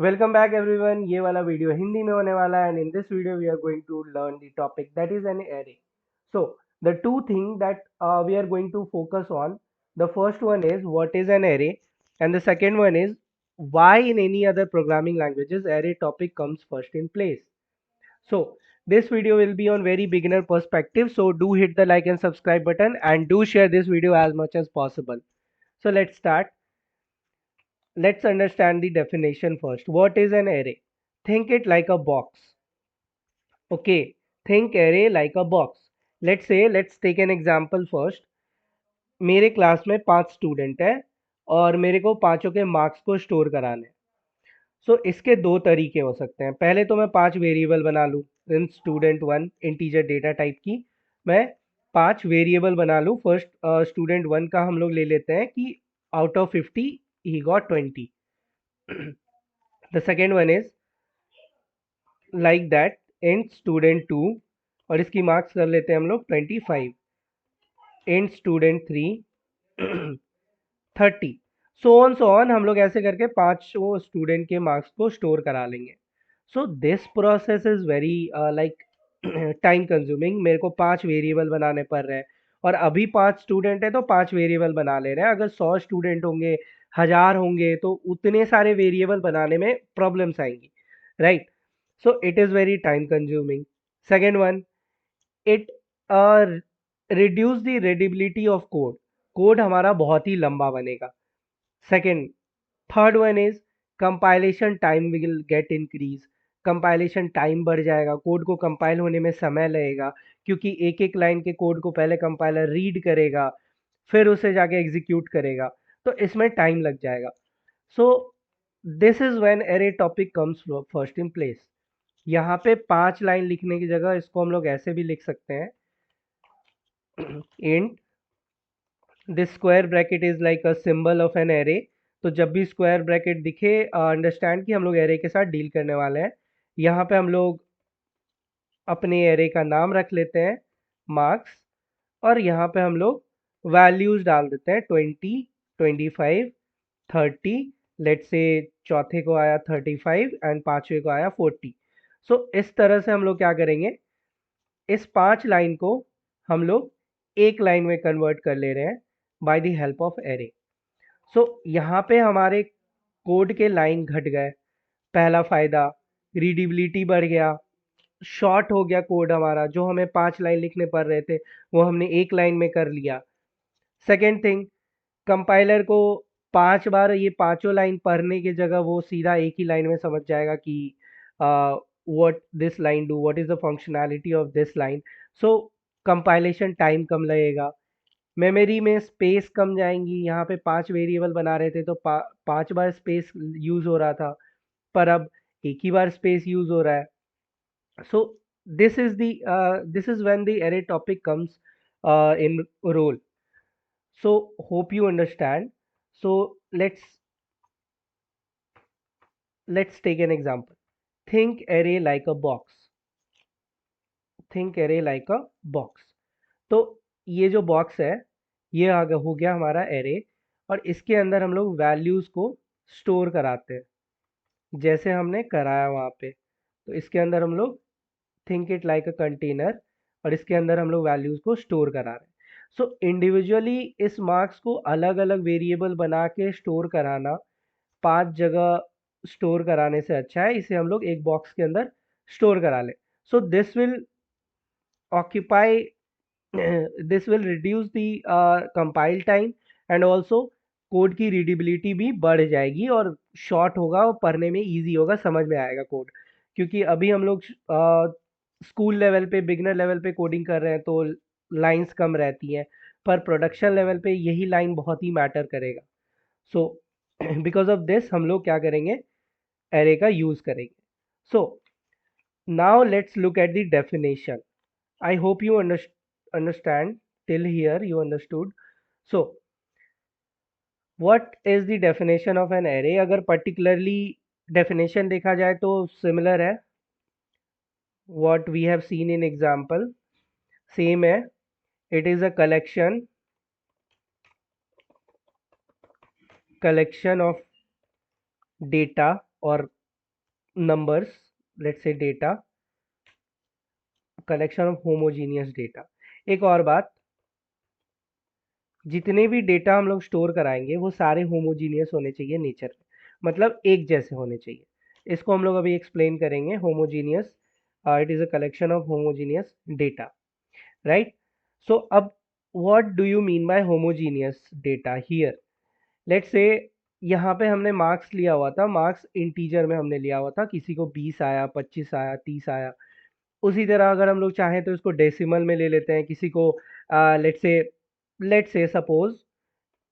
Welcome back everyone. ये वाला video Hindi में होने वाला है and in this video we are going to learn the topic that is an array. So the two thing that we are going to focus on, the first one is what is an array and the second one is why in any other programming languages array topic comes first in place. So this video will be on very beginner perspective, so do hit the like and subscribe button and do share this video as much as possible. So let's start. Let's understand the definition first. What is an array? Think it like a box. Okay, think array like a box. Let's take an example first. मेरे class में 5 student है और मेरे को पांचों के marks को store कराने हैं. सो इसके दो तरीके हो सकते हैं. पहले तो मैं 5 वेरिएबल बना लूँ इन स्टूडेंट 1 इंटीजर डेटा टाइप की. मैं 5 वेरिएबल बना लूँ. फर्स्ट स्टूडेंट 1 का हम लोग ले लेते हैं कि out of 50 he got 20. The second one is like that in student 2 और इसकी मार्क्स कर लेते हैं हम लोग 25. इन स्टूडेंट 3 30. सो ऑन हम लोग ऐसे करके पांचों स्टूडेंट के मार्क्स को स्टोर करा लेंगे. So this process is very like time consuming. मेरे को 5 वेरिएबल बनाने पड़ रहे हैं और अभी 5 स्टूडेंट है तो 5 वेरिएबल बना ले रहे हैं. अगर 100 स्टूडेंट होंगे, 1000 होंगे तो उतने सारे वेरिएबल बनाने में प्रॉब्लम्स आएंगी, right? So it is very time consuming. Second one, it reduce the readability of code. Code हमारा बहुत ही लंबा बनेगा. Second. Third one is compilation time will get increase. Compilation time बढ़ जाएगा. कोड को कंपाइल होने में समय लगेगा क्योंकि एक एक लाइन के कोड को पहले कंपाइलर रीड करेगा, फिर उसे जाके एग्जीक्यूट करेगा, तो इसमें टाइम लग जाएगा. सो this is when array topic comes first in place. यहाँ पे 5 लाइन लिखने की जगह इसको हम लोग ऐसे भी लिख सकते हैं. Int this square bracket is like a symbol of an array. तो जब भी स्क्वायर ब्रैकेट दिखे, अंडरस्टैंड कि हम लोग एरे के साथ डील करने वाले हैं. यहाँ पे हम लोग अपने एरे का नाम रख लेते हैं मार्क्स और यहाँ पे हम लोग वैल्यूज डाल देते हैं 20, 25, 30. लेट्स से चौथे को आया 35 एंड पांचवे को आया 40. सो इस तरह से हम लोग क्या करेंगे, इस 5 लाइन को हम लोग एक लाइन में कन्वर्ट कर ले रहे हैं by the help of array. So यहाँ पे हमारे कोड के लाइन घट गए. पहला फायदा, रीडेबिलिटी बढ़ गया. शॉर्ट हो गया कोड हमारा. जो हमें 5 लाइन लिखने पड़ रहे थे वो हमने एक लाइन में कर लिया. सेकेंड थिंग, कंपाइलर को 5 बार ये पांचों लाइन पढ़ने की जगह वो सीधा एक ही लाइन में समझ जाएगा कि what this line do, what is the functionality of this line. So compilation time कम लगेगा. मेमोरी में स्पेस कम जाएंगी. यहाँ पे 5 वेरिएबल बना रहे थे तो 5 बार स्पेस यूज हो रहा था, पर अब एक ही बार स्पेस यूज हो रहा है. So this is when the array topic comes in role. So hope you understand. So let's let's take an example. Think array like a box. Think array like a box. तो ये जो box है ये आगे हो गया हमारा array और इसके अंदर हम लोग वैल्यूज को स्टोर कराते हैं जैसे हमने कराया वहाँ पे. तो इसके अंदर हम लोग think it like a container और इसके अंदर हम लोग वैल्यूज को स्टोर करा रहे हैं. सो इंडिविजुअली इस मार्क्स को अलग अलग वेरिएबल बना के स्टोर कराना 5 जगह स्टोर कराने से अच्छा है इसे हम लोग एक बॉक्स के अंदर स्टोर करा लें. So this will occupy this will reduce the compile time and also code की रीडेबिलिटी भी बढ़ जाएगी और शॉर्ट होगा और पढ़ने में इजी होगा, समझ में आएगा कोड. क्योंकि अभी हम लोग स्कूल लेवल पे, बिगनर लेवल पे कोडिंग कर रहे हैं तो लाइंस कम रहती हैं, पर प्रोडक्शन लेवल पे यही लाइन बहुत ही मैटर करेगा. सो बिकॉज ऑफ दिस हम लोग क्या करेंगे, एरे का यूज करेंगे. So now let's look at the definition. I hope you understand till here you understood. So what is the definition of an array? अगर particularly definition देखा जाए तो similar है what we have seen in example, same है. It is a collection of data or numbers, let's say data, collection of homogeneous data. एक और बात, जितने भी डेटा हम लोग स्टोर कराएंगे वो सारे होमोजीनियस होने चाहिए नेचर में, मतलब एक जैसे होने चाहिए। इसको हम लोग अभी एक्सप्लेन करेंगे। Homogeneous, it is a collection of homogeneous data, right. So अब what do you mean by homogeneous data here? Let's say यहाँ पे हमने मार्क्स लिया हुआ था, मार्क्स इंटीजर में हमने लिया हुआ था, किसी को 20 आया, 25 आया, 30 आया। उसी तरह अगर हम लोग चाहें तो इसको डेसिमल में ले लेते हैं, किसी को लेट्स से सपोज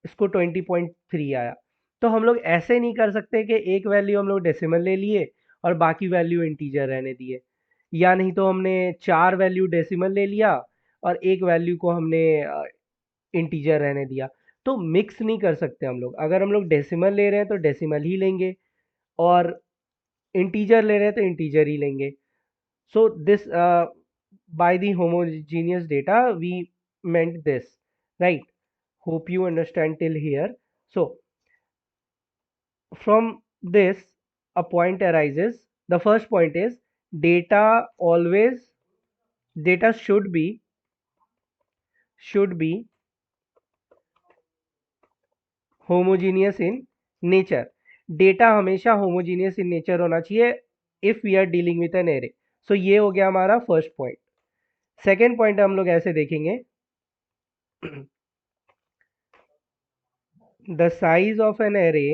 इसको 20.3 आया। तो हम लोग ऐसे नहीं कर सकते कि एक वैल्यू हम लोग डेसिमल ले लिए और बाकी वैल्यू इंटीजर रहने दिए, या नहीं तो हमने 4 वैल्यू डेसिमल ले लिया और एक वैल्यू को हमने इंटीजर रहने दिया। तो मिक्स नहीं कर सकते हम लोग। अगर हम लोग डेसिमल ले रहे हैं तो डेसिमल ही लेंगे, और इंटीजर ले रहे हैं तो इंटीजर ही लेंगे। So this by the homogeneous data we meant this, right? Hope you understand till here. So from this a point arises. The first point is data always, data should be homogeneous in nature. Data हमेशा homogeneous in nature होना चाहिए if we are dealing with an array. So ये हो गया हमारा first point. Second point हम लोग ऐसे देखेंगे, the size of an array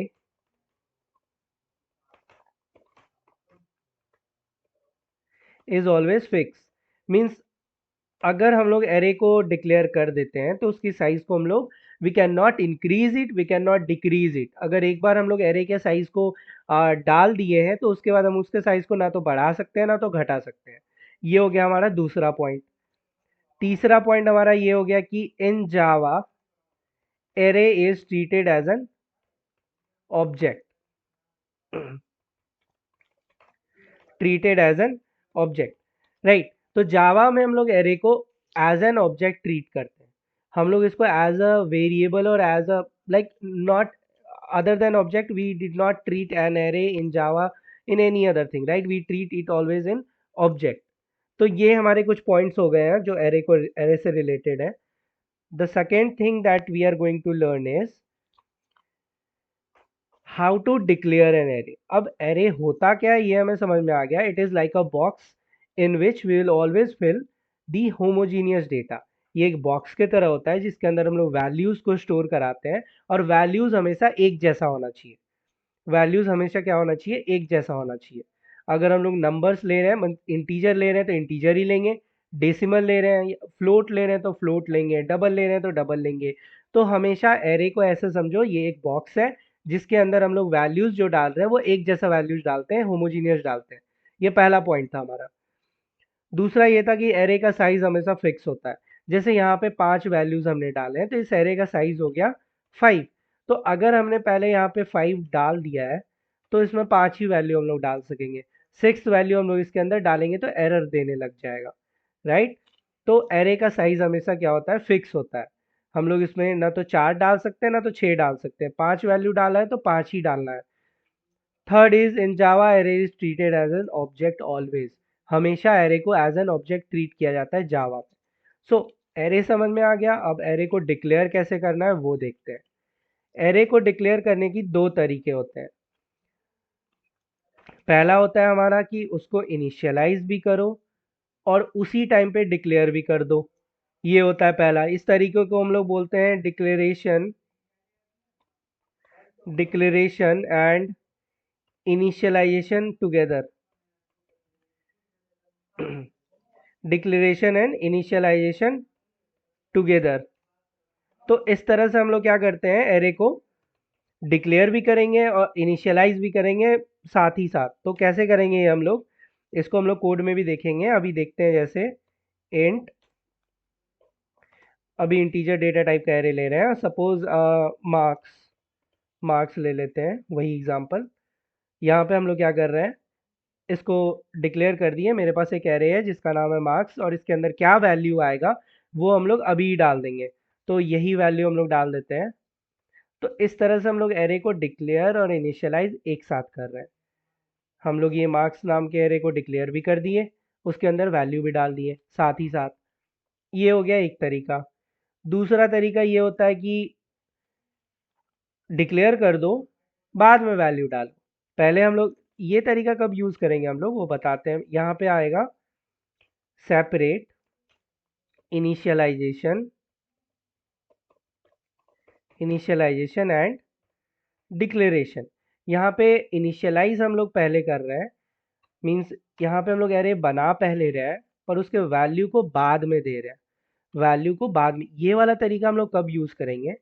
is always fixed। Means अगर हम लोग एरे को डिक्लेयर कर देते हैं तो उसकी साइज को हम लोग we can not increase it, we can not decrease it. अगर एक बार हम लोग एरे के साइज को डाल दिए हैं तो उसके बाद हम उसके साइज को ना तो बढ़ा सकते हैं ना तो घटा सकते हैं। ये हो गया हमारा दूसरा पॉइंट। तीसरा पॉइंट हमारा ये हो गया कि in Java array is treated as an object, treated as an object, right. तो जावा में हम लोग एरे को एज एन ऑब्जेक्ट ट्रीट करते हैं। हम लोग इसको एज अ वेरिएबल और as a like not other than object, we did not treat an array in Java in any other thing, right. We treat it always in object. तो ये हमारे कुछ पॉइंट्स हो गए हैं जो एरे से रिलेटेड है। The second thing that we are going to learn is how to declare an array. अब एरे होता क्या है ये हमें समझ में आ गया। It is like a box in which we will always fill the homogeneous data. ये एक बॉक्स के तरह होता है जिसके अंदर हम लोग वैल्यूज को स्टोर कराते हैं, और वैल्यूज हमेशा एक जैसा होना चाहिए। वैल्यूज हमेशा क्या होना चाहिए? एक जैसा होना चाहिए। अगर हम लोग नंबर्स ले रहे हैं, इंटीजर ले रहे हैं तो इंटीजर ही लेंगे, डेसिमल ले रहे हैं, फ्लोट ले रहे हैं तो फ्लोट लेंगे, डबल ले रहे हैं तो डबल लेंगे। तो हमेशा एरे को ऐसे समझो, ये एक बॉक्स है जिसके अंदर हम लोग वैल्यूज जो डाल रहे हैं वो एक जैसा वैल्यूज डालते हैं, होमोजीनियस डालते हैं। ये पहला पॉइंट था हमारा। दूसरा ये था कि एरे का साइज हमेशा फिक्स होता है। जैसे यहाँ पे 5 वैल्यूज हमने डाले हैं तो इस एरे का साइज हो गया 5। तो अगर हमने पहले यहाँ पे 5 डाल दिया है तो इसमें 5 ही वैल्यू हम लोग डाल सकेंगे। 6 वैल्यू हम लोग इसके अंदर डालेंगे तो एरर देने लग जाएगा, राइट। तो एरे का साइज हमेशा क्या होता है? फिक्स होता है। हम लोग इसमें ना तो 4 डाल सकते हैं ना तो 6 डाल सकते हैं। 5 वैल्यू डाला है तो 5 ही डालना है। Third is in Java array is treated as an object always. हमेशा एरे को एज एन ऑब्जेक्ट ट्रीट किया जाता है जावा में। सो एरे समझ में आ गया। अब एरे को डिक्लेयर कैसे करना है वो देखते हैं। एरे को डिक्लेयर करने की दो तरीके होते हैं। पहला होता है हमारा कि उसको इनिशियलाइज भी करो और उसी टाइम पे डिक्लेयर भी कर दो। ये होता है पहला। इस तरीके को हम लोग बोलते हैं declaration, declaration and initialization together. Declaration and initialization together. तो इस तरह से हम लोग क्या करते हैं, एरे को डिक्लेयर भी करेंगे और इनिशियलाइज भी करेंगे साथ ही साथ। तो कैसे करेंगे ये हम लोग, इसको हम लोग कोड में भी देखेंगे। अभी देखते हैं, जैसे इंट, अभी इंटीजर डेटा टाइप का एरे ले रहे हैं, सपोज मार्क्स, मार्क्स ले लेते हैं वही एग्जांपल। यहाँ पे हम लोग क्या कर रहे हैं, इसको डिक्लेयर कर दिए। मेरे पास एक एरे है जिसका नाम है मार्क्स, और इसके अंदर क्या वैल्यू आएगा वो हम लोग अभी डाल देंगे। तो यही वैल्यू हम लोग डाल देते हैं। तो इस तरह से हम लोग एरे को डिक्लेयर और इनिशियलाइज एक साथ कर रहे हैं। हम लोग ये मार्क्स नाम के एरे को डिक्लेयर भी कर दिए, उसके अंदर वैल्यू भी डाल दिए साथ ही साथ। ये हो गया एक तरीका। दूसरा तरीका ये होता है कि डिक्लेयर कर दो, बाद में वैल्यू डालो। पहले हम लोग ये तरीका कब यूज करेंगे हम लोग वो बताते हैं। यहाँ पे आएगा separate initialization, initialization and declaration. यहाँ पे इनिशियलाइज हम लोग पहले कर रहे हैं, मीन्स यहाँ पे हम लोग एरे बना पहले रहे हैं और उसके वैल्यू को बाद में दे रहे हैं। वैल्यू को बाद में, ये वाला तरीका हम लोग कब यूज करेंगे?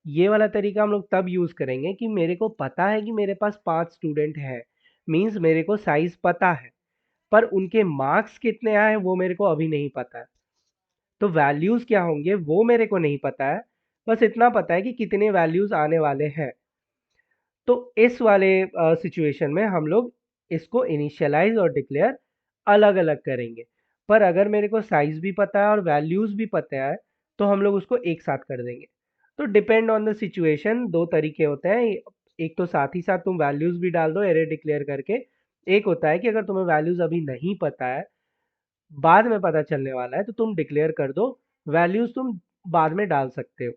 ये वाला तरीका हम लोग तब यूज करेंगे कि मेरे को पता है कि मेरे पास 5 स्टूडेंट है, मीन्स मेरे को साइज पता है, पर उनके मार्क्स कितने आए वो मेरे को अभी नहीं पता है। तो वैल्यूज क्या होंगे वो मेरे को नहीं पता है, बस इतना पता है कि कितने वैल्यूज आने वाले हैं। तो इस वाले सिचुएशन में हम लोग इसको इनिशियलाइज और डिक्लेयर अलग अलग करेंगे। पर अगर मेरे को साइज भी पता है और वैल्यूज भी पता है तो हम लोग उसको एक साथ कर देंगे। तो डिपेंड ऑन द सिचुएशन दो तरीके होते हैं। एक तो साथ ही साथ तुम वैल्यूज भी डाल दो एरे डिक्लेयर करके। एक होता है कि अगर तुम्हें वैल्यूज अभी नहीं पता है, बाद में पता चलने वाला है, तो तुम डिक्लेयर कर दो, वैल्यूज तुम बाद में डाल सकते हो।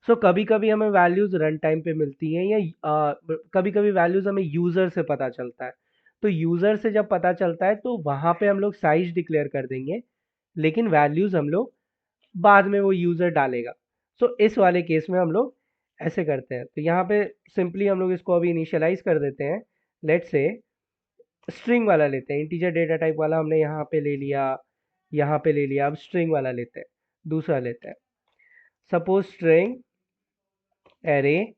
सो कभी कभी हमें वैल्यूज रन टाइम पे मिलती हैं, या कभी कभी वैल्यूज हमें यूजर से पता चलता है। तो यूजर से जब पता चलता है तो वहां पे हम लोग साइज डिक्लेयर कर देंगे, लेकिन वैल्यूज हम लोग बाद में वो यूजर डालेगा। सो इस वाले केस में हम लोग ऐसे करते हैं। तो यहाँ पे सिंपली हम लोग इसको अभी इनिशियलाइज कर देते हैं। लेट से स्ट्रिंग वाला लेते हैं, इंटीजर डेटा टाइप वाला हमने यहाँ पे ले लिया, यहाँ पे ले लिया। अब स्ट्रिंग वाला लेते हैं, दूसरा लेते हैं। सपोज स्ट्रिंग एरे,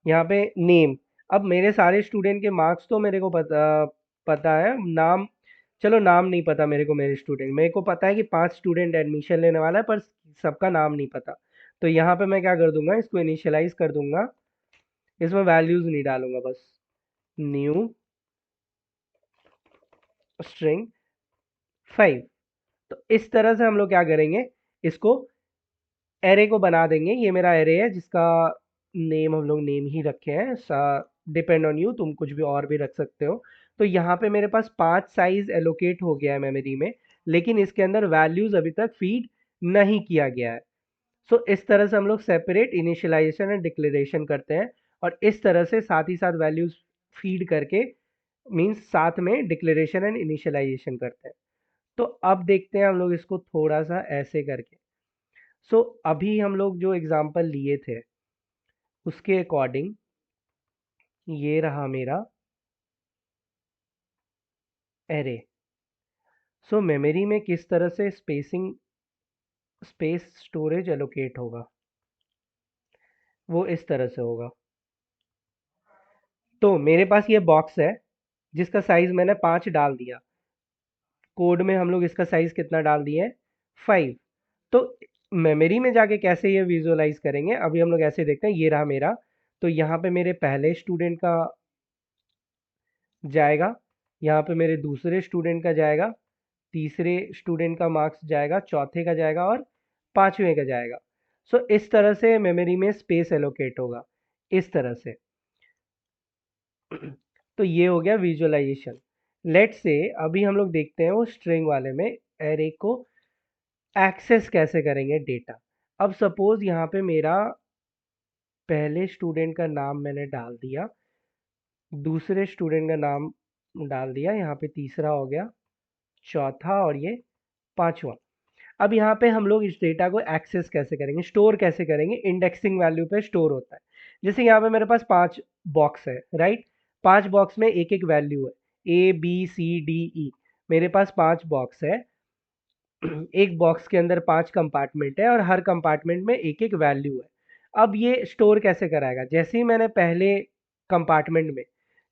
यहाँ पे नेम। अब मेरे सारे स्टूडेंट के मार्क्स तो मेरे को पता है, नाम चलो नाम नहीं पता मेरे को। मेरे स्टूडेंट, मेरे को पता है कि 5 स्टूडेंट एडमिशन लेने वाला है, पर सबका नाम नहीं पता। तो यहाँ पे मैं क्या कर दूंगा, इसको इनिशियलाइज कर दूंगा, इसमें वैल्यूज नहीं डालूंगा, बस न्यू स्ट्रिंग 5। तो इस तरह से हम लोग क्या करेंगे, इसको एरे को बना देंगे। ये मेरा एरे है जिसका नेम हम लोग नेम ही रखे हैं। डिपेंड ऑन यू, तुम कुछ भी और भी रख सकते हो। तो यहाँ पे मेरे पास 5 साइज एलोकेट हो गया है मेमोरी में, लेकिन इसके अंदर वैल्यूज अभी तक फीड नहीं किया गया है। सो इस तरह से हम लोग सेपरेट इनिशियलाइजेशन एंड डिक्लेरेशन करते हैं, और इस तरह से साथ ही साथ वैल्यूज फीड करके, मीन्स साथ में डिक्लेरेशन एंड इनिशियलाइजेशन करते हैं। तो अब देखते हैं हम लोग इसको थोड़ा सा ऐसे करके। सो अभी हम लोग जो एग्जाम्पल लिए थे उसके अकॉर्डिंग ये रहा मेरा एरे। सो मेमोरी में किस तरह से स्पेस स्टोरेज एलोकेट होगा, वो इस तरह से होगा। तो मेरे पास ये बॉक्स है जिसका साइज मैंने 5 डाल दिया। कोड में हम लोग इसका साइज कितना डाल दिए हैं, 5। तो मेमोरी में जाके कैसे ये विजुअलाइज करेंगे, अभी हम लोग ऐसे देखते हैं। ये रहा मेरा, तो यहाँ पे मेरे पहले स्टूडेंट का जाएगा, यहाँ पे मेरे दूसरे स्टूडेंट का जाएगा, तीसरे स्टूडेंट का मार्क्स जाएगा, चौथे का जाएगा और पांचवें का जाएगा। सो इस तरह से मेमोरी में स्पेस एलोकेट होगा, इस तरह से। तो ये हो गया विजुअलाइजेशन। लेट से अभी हम लोग देखते हैं वो स्ट्रिंग वाले में एरे को एक्सेस कैसे करेंगे डेटा। अब सपोज यहाँ पे मेरा पहले स्टूडेंट का नाम मैंने डाल दिया, दूसरे स्टूडेंट का नाम डाल दिया, यहाँ पे तीसरा हो गया, चौथा और ये पांचवा। अब यहाँ पे हम लोग इस डेटा को एक्सेस कैसे करेंगे, स्टोर कैसे करेंगे? इंडेक्सिंग वैल्यू पे स्टोर होता है। जैसे यहाँ पे मेरे पास 5 बॉक्स है, राइट? 5 बॉक्स में एक एक वैल्यू है, ABCDE। मेरे पास 5 बॉक्स है, एक बॉक्स के अंदर 5 कंपार्टमेंट है और हर कंपार्टमेंट में एक एक वैल्यू है। अब ये स्टोर कैसे कराएगा, जैसे ही मैंने पहले कंपार्टमेंट में,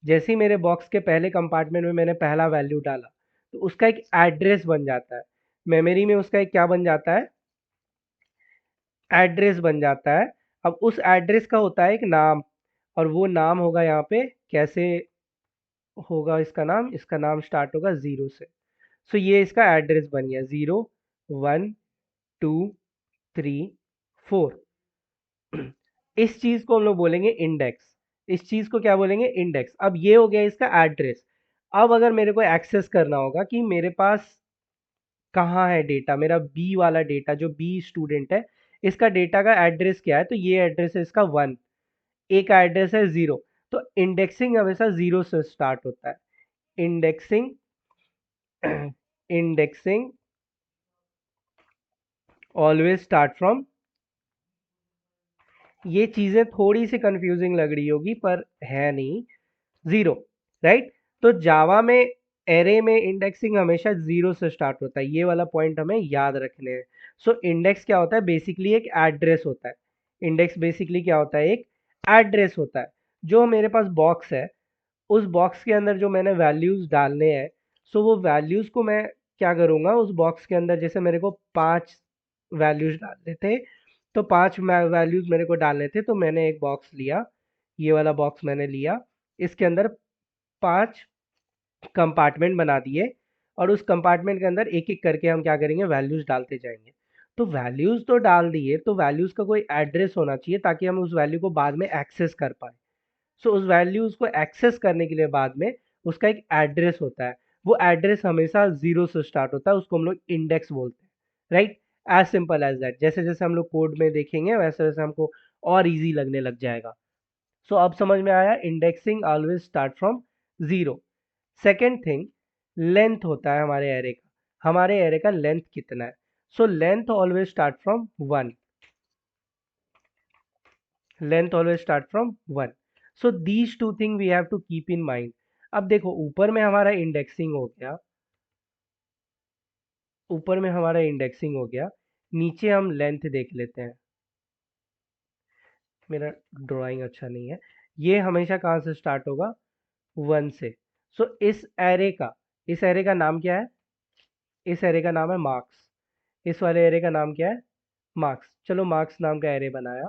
जैसे ही मेरे बॉक्स के पहले कंपार्टमेंट में मैंने पहला वैल्यू डाला, तो उसका एक एड्रेस बन जाता है मेमोरी में। उसका एक क्या बन जाता है, एड्रेस बन जाता है। अब उस एड्रेस का होता है एक नाम, और वो नाम होगा यहाँ पे कैसे होगा, इसका नाम स्टार्ट होगा 0 से। सो ये इसका एड्रेस बन गया, 0 1 2 3 4। इस चीज को हम लोग बोलेंगे इंडेक्स। इस चीज को क्या बोलेंगे, इंडेक्स। अब ये हो गया इसका एड्रेस। अब अगर मेरे को एक्सेस करना होगा कि मेरे पास कहाँ है डेटा, मेरा बी वाला डेटा, जो बी स्टूडेंट है, इसका डेटा का एड्रेस क्या है, तो ये एड्रेस है इसका 1, ए का एड्रेस है 0। तो इंडेक्सिंग हमेशा 0 से स्टार्ट होता है। Indexing indexing always start from, ये चीजें थोड़ी सी कंफ्यूजिंग लग रही होगी पर है नहीं, 0, राइट। तो जावा में एरे में इंडेक्सिंग हमेशा 0 से स्टार्ट होता है, ये वाला पॉइंट हमें याद रखने हैं। सो इंडेक्स क्या होता है, बेसिकली एक एड्रेस होता है। इंडेक्स बेसिकली क्या होता है, एक एड्रेस होता है। जो मेरे पास बॉक्स है, उस बॉक्स के अंदर जो मैंने वैल्यूज डालने हैं, सो वो वैल्यूज को मैं क्या करूंगा, उस बॉक्स के अंदर जैसे मेरे को 5 वैल्यूज डालने थे, तो 5 वैल्यूज मेरे को डालने थे, तो मैंने एक बॉक्स लिया, ये वाला बॉक्स मैंने लिया, इसके अंदर 5 कंपार्टमेंट बना दिए, और उस कंपार्टमेंट के अंदर एक एक करके हम क्या करेंगे, वैल्यूज डालते जाएंगे। तो वैल्यूज तो डाल दिए, तो वैल्यूज का कोई एड्रेस होना चाहिए ताकि हम उस वैल्यू को बाद में एक्सेस कर पाए। सो उस वैल्यूज को एक्सेस करने के लिए बाद में उसका एक एड्रेस होता है। वो एड्रेस हमेशा 0 से स्टार्ट होता है, उसको हम लोग इंडेक्स बोलते हैं, right. As simple as that. जैसे जैसे हम लोग कोड में देखेंगे वैसे वैसे हमको और इजी लगने लग जाएगा। सो अब समझ में आया, indexing always start from 0। Second thing, length होता है हमारे एरे का। हमारे एरे का लेंथ कितना है, so length always start from 1। Length always start from 1। So these two thing we have to keep in mind. अब देखो, ऊपर में हमारा इंडेक्सिंग हो गया, ऊपर में हमारा इंडेक्सिंग हो गया, नीचे हम लेंथ देख लेते हैं। मेरा ड्राइंग अच्छा नहीं है। ये हमेशा कहाँ से स्टार्ट होगा, 1 से। सो इस एरे का नाम क्या है, इस एरे का नाम है मार्क्स। इस वाले एरे का नाम क्या है, मार्क्स। चलो मार्क्स नाम का एरे बनाया।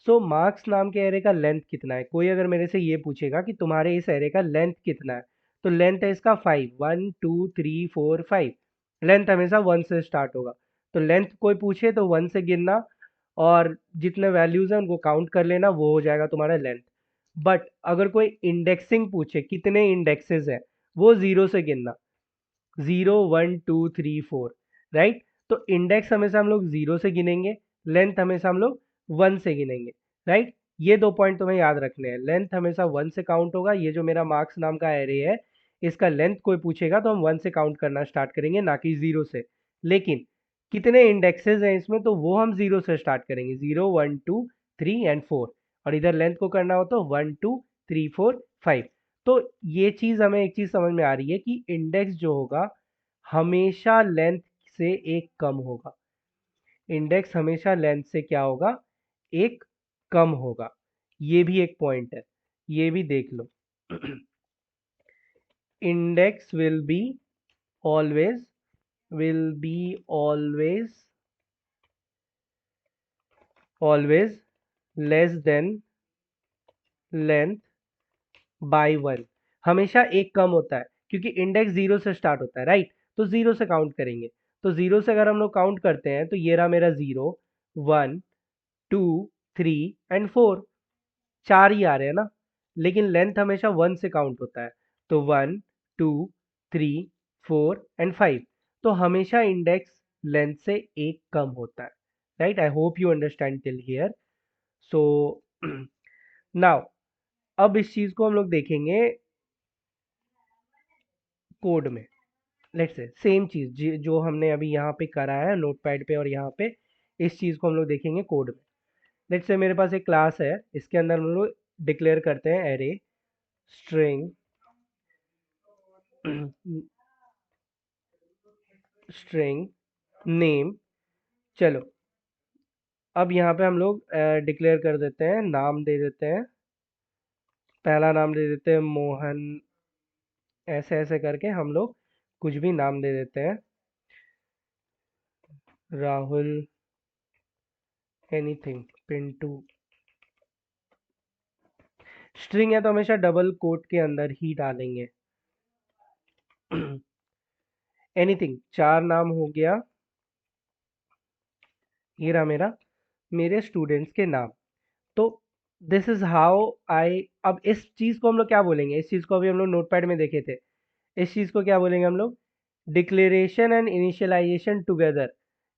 सो मार्क्स नाम के एरे का लेंथ कितना है, कोई अगर मेरे से ये पूछेगा कि तुम्हारे इस एरे का लेंथ कितना है, तो लेंथ है इसका 5, 1 2 3 4 5। लेंथ हमेशा 1 से स्टार्ट होगा। तो लेंथ कोई पूछे तो 1 से गिनना, और जितने वैल्यूज हैं उनको काउंट कर लेना, वो हो जाएगा तुम्हारा लेंथ। बट अगर कोई इंडेक्सिंग पूछे कितने इंडेक्सेस हैं, वो 0 से गिनना, 0 1 2 3 4, राइट। तो इंडेक्स हमेशा हम लोग 0 से गिनेंगे, लेंथ हमेशा हम लोग 1 से गिनेंगे, राइट। ये दो पॉइंट तुम्हें याद रखने हैं। लेंथ हमेशा 1 से काउंट होगा। ये जो मेरा मार्क्स नाम का एरे है, इसका लेंथ कोई पूछेगा तो हम 1 से काउंट करना स्टार्ट करेंगे, ना कि 0 से। लेकिन कितने इंडेक्सेस हैं इसमें, तो वो हम 0 से स्टार्ट करेंगे, 0 1 2 3 एंड 4। और इधर लेंथ को करना हो तो 1 2 3 4 5। तो ये चीज हमें एक चीज समझ में आ रही है कि इंडेक्स जो होगा हमेशा लेंथ से एक कम होगा। इंडेक्स हमेशा लेंथ से क्या होगा, एक कम होगा। ये भी एक पॉइंट है, ये भी देख लो। Index always will be always always less than length by 1। हमेशा एक कम होता है, क्योंकि इंडेक्स 0 से स्टार्ट होता है, राइट। तो 0 से काउंट करेंगे। तो 0 से अगर हम लोग काउंट करते हैं, तो ये रहा मेरा 0 1 2 3 एंड 4, 4 ही आ रहे हैं ना। लेकिन लेंथ हमेशा 1 से काउंट होता है, तो 1 2 3 4 एंड 5। तो हमेशा इंडेक्स लेंथ से एक कम होता है, right. I hope you understand till here. So now, अब इस चीज को हम लोग देखेंगे कोड में। लेट्स से सेम चीज जो हमने अभी यहाँ पे करा है नोटपैड पे और यहाँ पे, इस चीज को हम लोग देखेंगे कोड में। लेट्स से मेरे पास एक क्लास है, इसके अंदर हम लोग डिक्लेयर करते हैं एरे स्ट्रिंग स्ट्रिंग नेम। चलो, अब यहाँ पे हम लोग डिक्लेयर कर देते हैं, नाम दे देते हैं। पहला नाम दे देते हैं मोहन, ऐसे ऐसे करके हम लोग कुछ भी नाम दे देते हैं, राहुल, एनीथिंग, पिंटू। स्ट्रिंग है तो हमेशा डबल कोट के अंदर ही डालेंगे। एनीथिंग, 4 नाम हो गया। ये रहा मेरे स्टूडेंट्स के नाम। तो दिस इज हाउ आई, अब इस चीज को हम लोग क्या बोलेंगे, इस चीज को अभी हम लोग नोटपैड में देखे थे। इस चीज़ को क्या बोलेंगे हम लोग? डिक्लेरेशन एंड इनिशियलाइजेशन टुगेदर,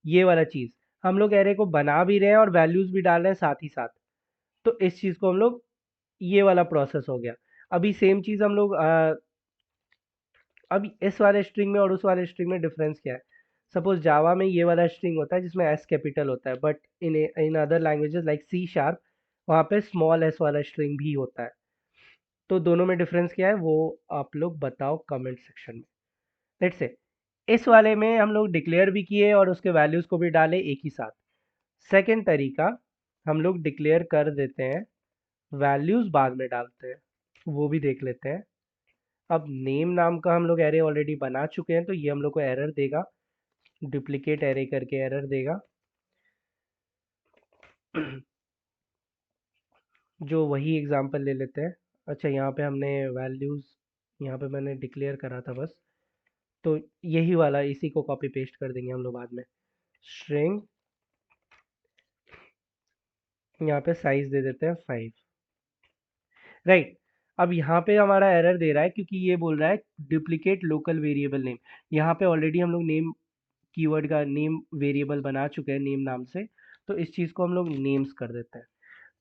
ये वाला चीज़। हम लोग एरे को बना भी रहे हैं और वैल्यूज़ भी डाल रहे हैं साथ ही साथ, तो इस चीज़ को हम लोग, ये वाला प्रोसेस हो गया। अभी सेम चीज़ हम लोग अब इस वाले स्ट्रिंग में और उस वाले स्ट्रिंग में डिफरेंस क्या है? सपोज जावा में ये वाला स्ट्रिंग होता है जिसमें एस कैपिटल होता है, but in other languages like C sharp वहाँ पे स्मॉल एस वाला स्ट्रिंग भी होता है। तो दोनों में डिफरेंस क्या है वो आप लोग बताओ कमेंट सेक्शन में। लेट्स से इस वाले में हम लोग डिक्लेयर भी किए और उसके वैल्यूज़ को भी डाले एक ही साथ। सेकेंड तरीका, हम लोग डिक्लेयर कर देते हैं, वैल्यूज़ बाद में डालते हैं, वो भी देख लेते हैं। अब नेम नाम का हम लोग एरे ऑलरेडी बना चुके हैं, तो ये हम लोग को एरर देगा, डुप्लीकेट एरे करके एरर देगा। जो वही एग्जांपल ले लेते हैं। अच्छा, यहाँ पे हमने वैल्यूज़, यहाँ पे मैंने डिक्लेयर करा था बस, तो यही वाला इसी को कॉपी पेस्ट कर देंगे हम लोग बाद में। स्ट्रिंग, यहाँ पे साइज दे देते हैं 5, राइट। अब यहाँ पे हमारा एरर दे रहा है क्योंकि ये बोल रहा है डुप्लीकेट लोकल वेरिएबल नेम। यहाँ पे ऑलरेडी हम लोग नेम कीवर्ड का नेम वेरिएबल बना चुके हैं नेम नाम से, तो इस चीज़ को हम लोग नेम्स कर देते हैं।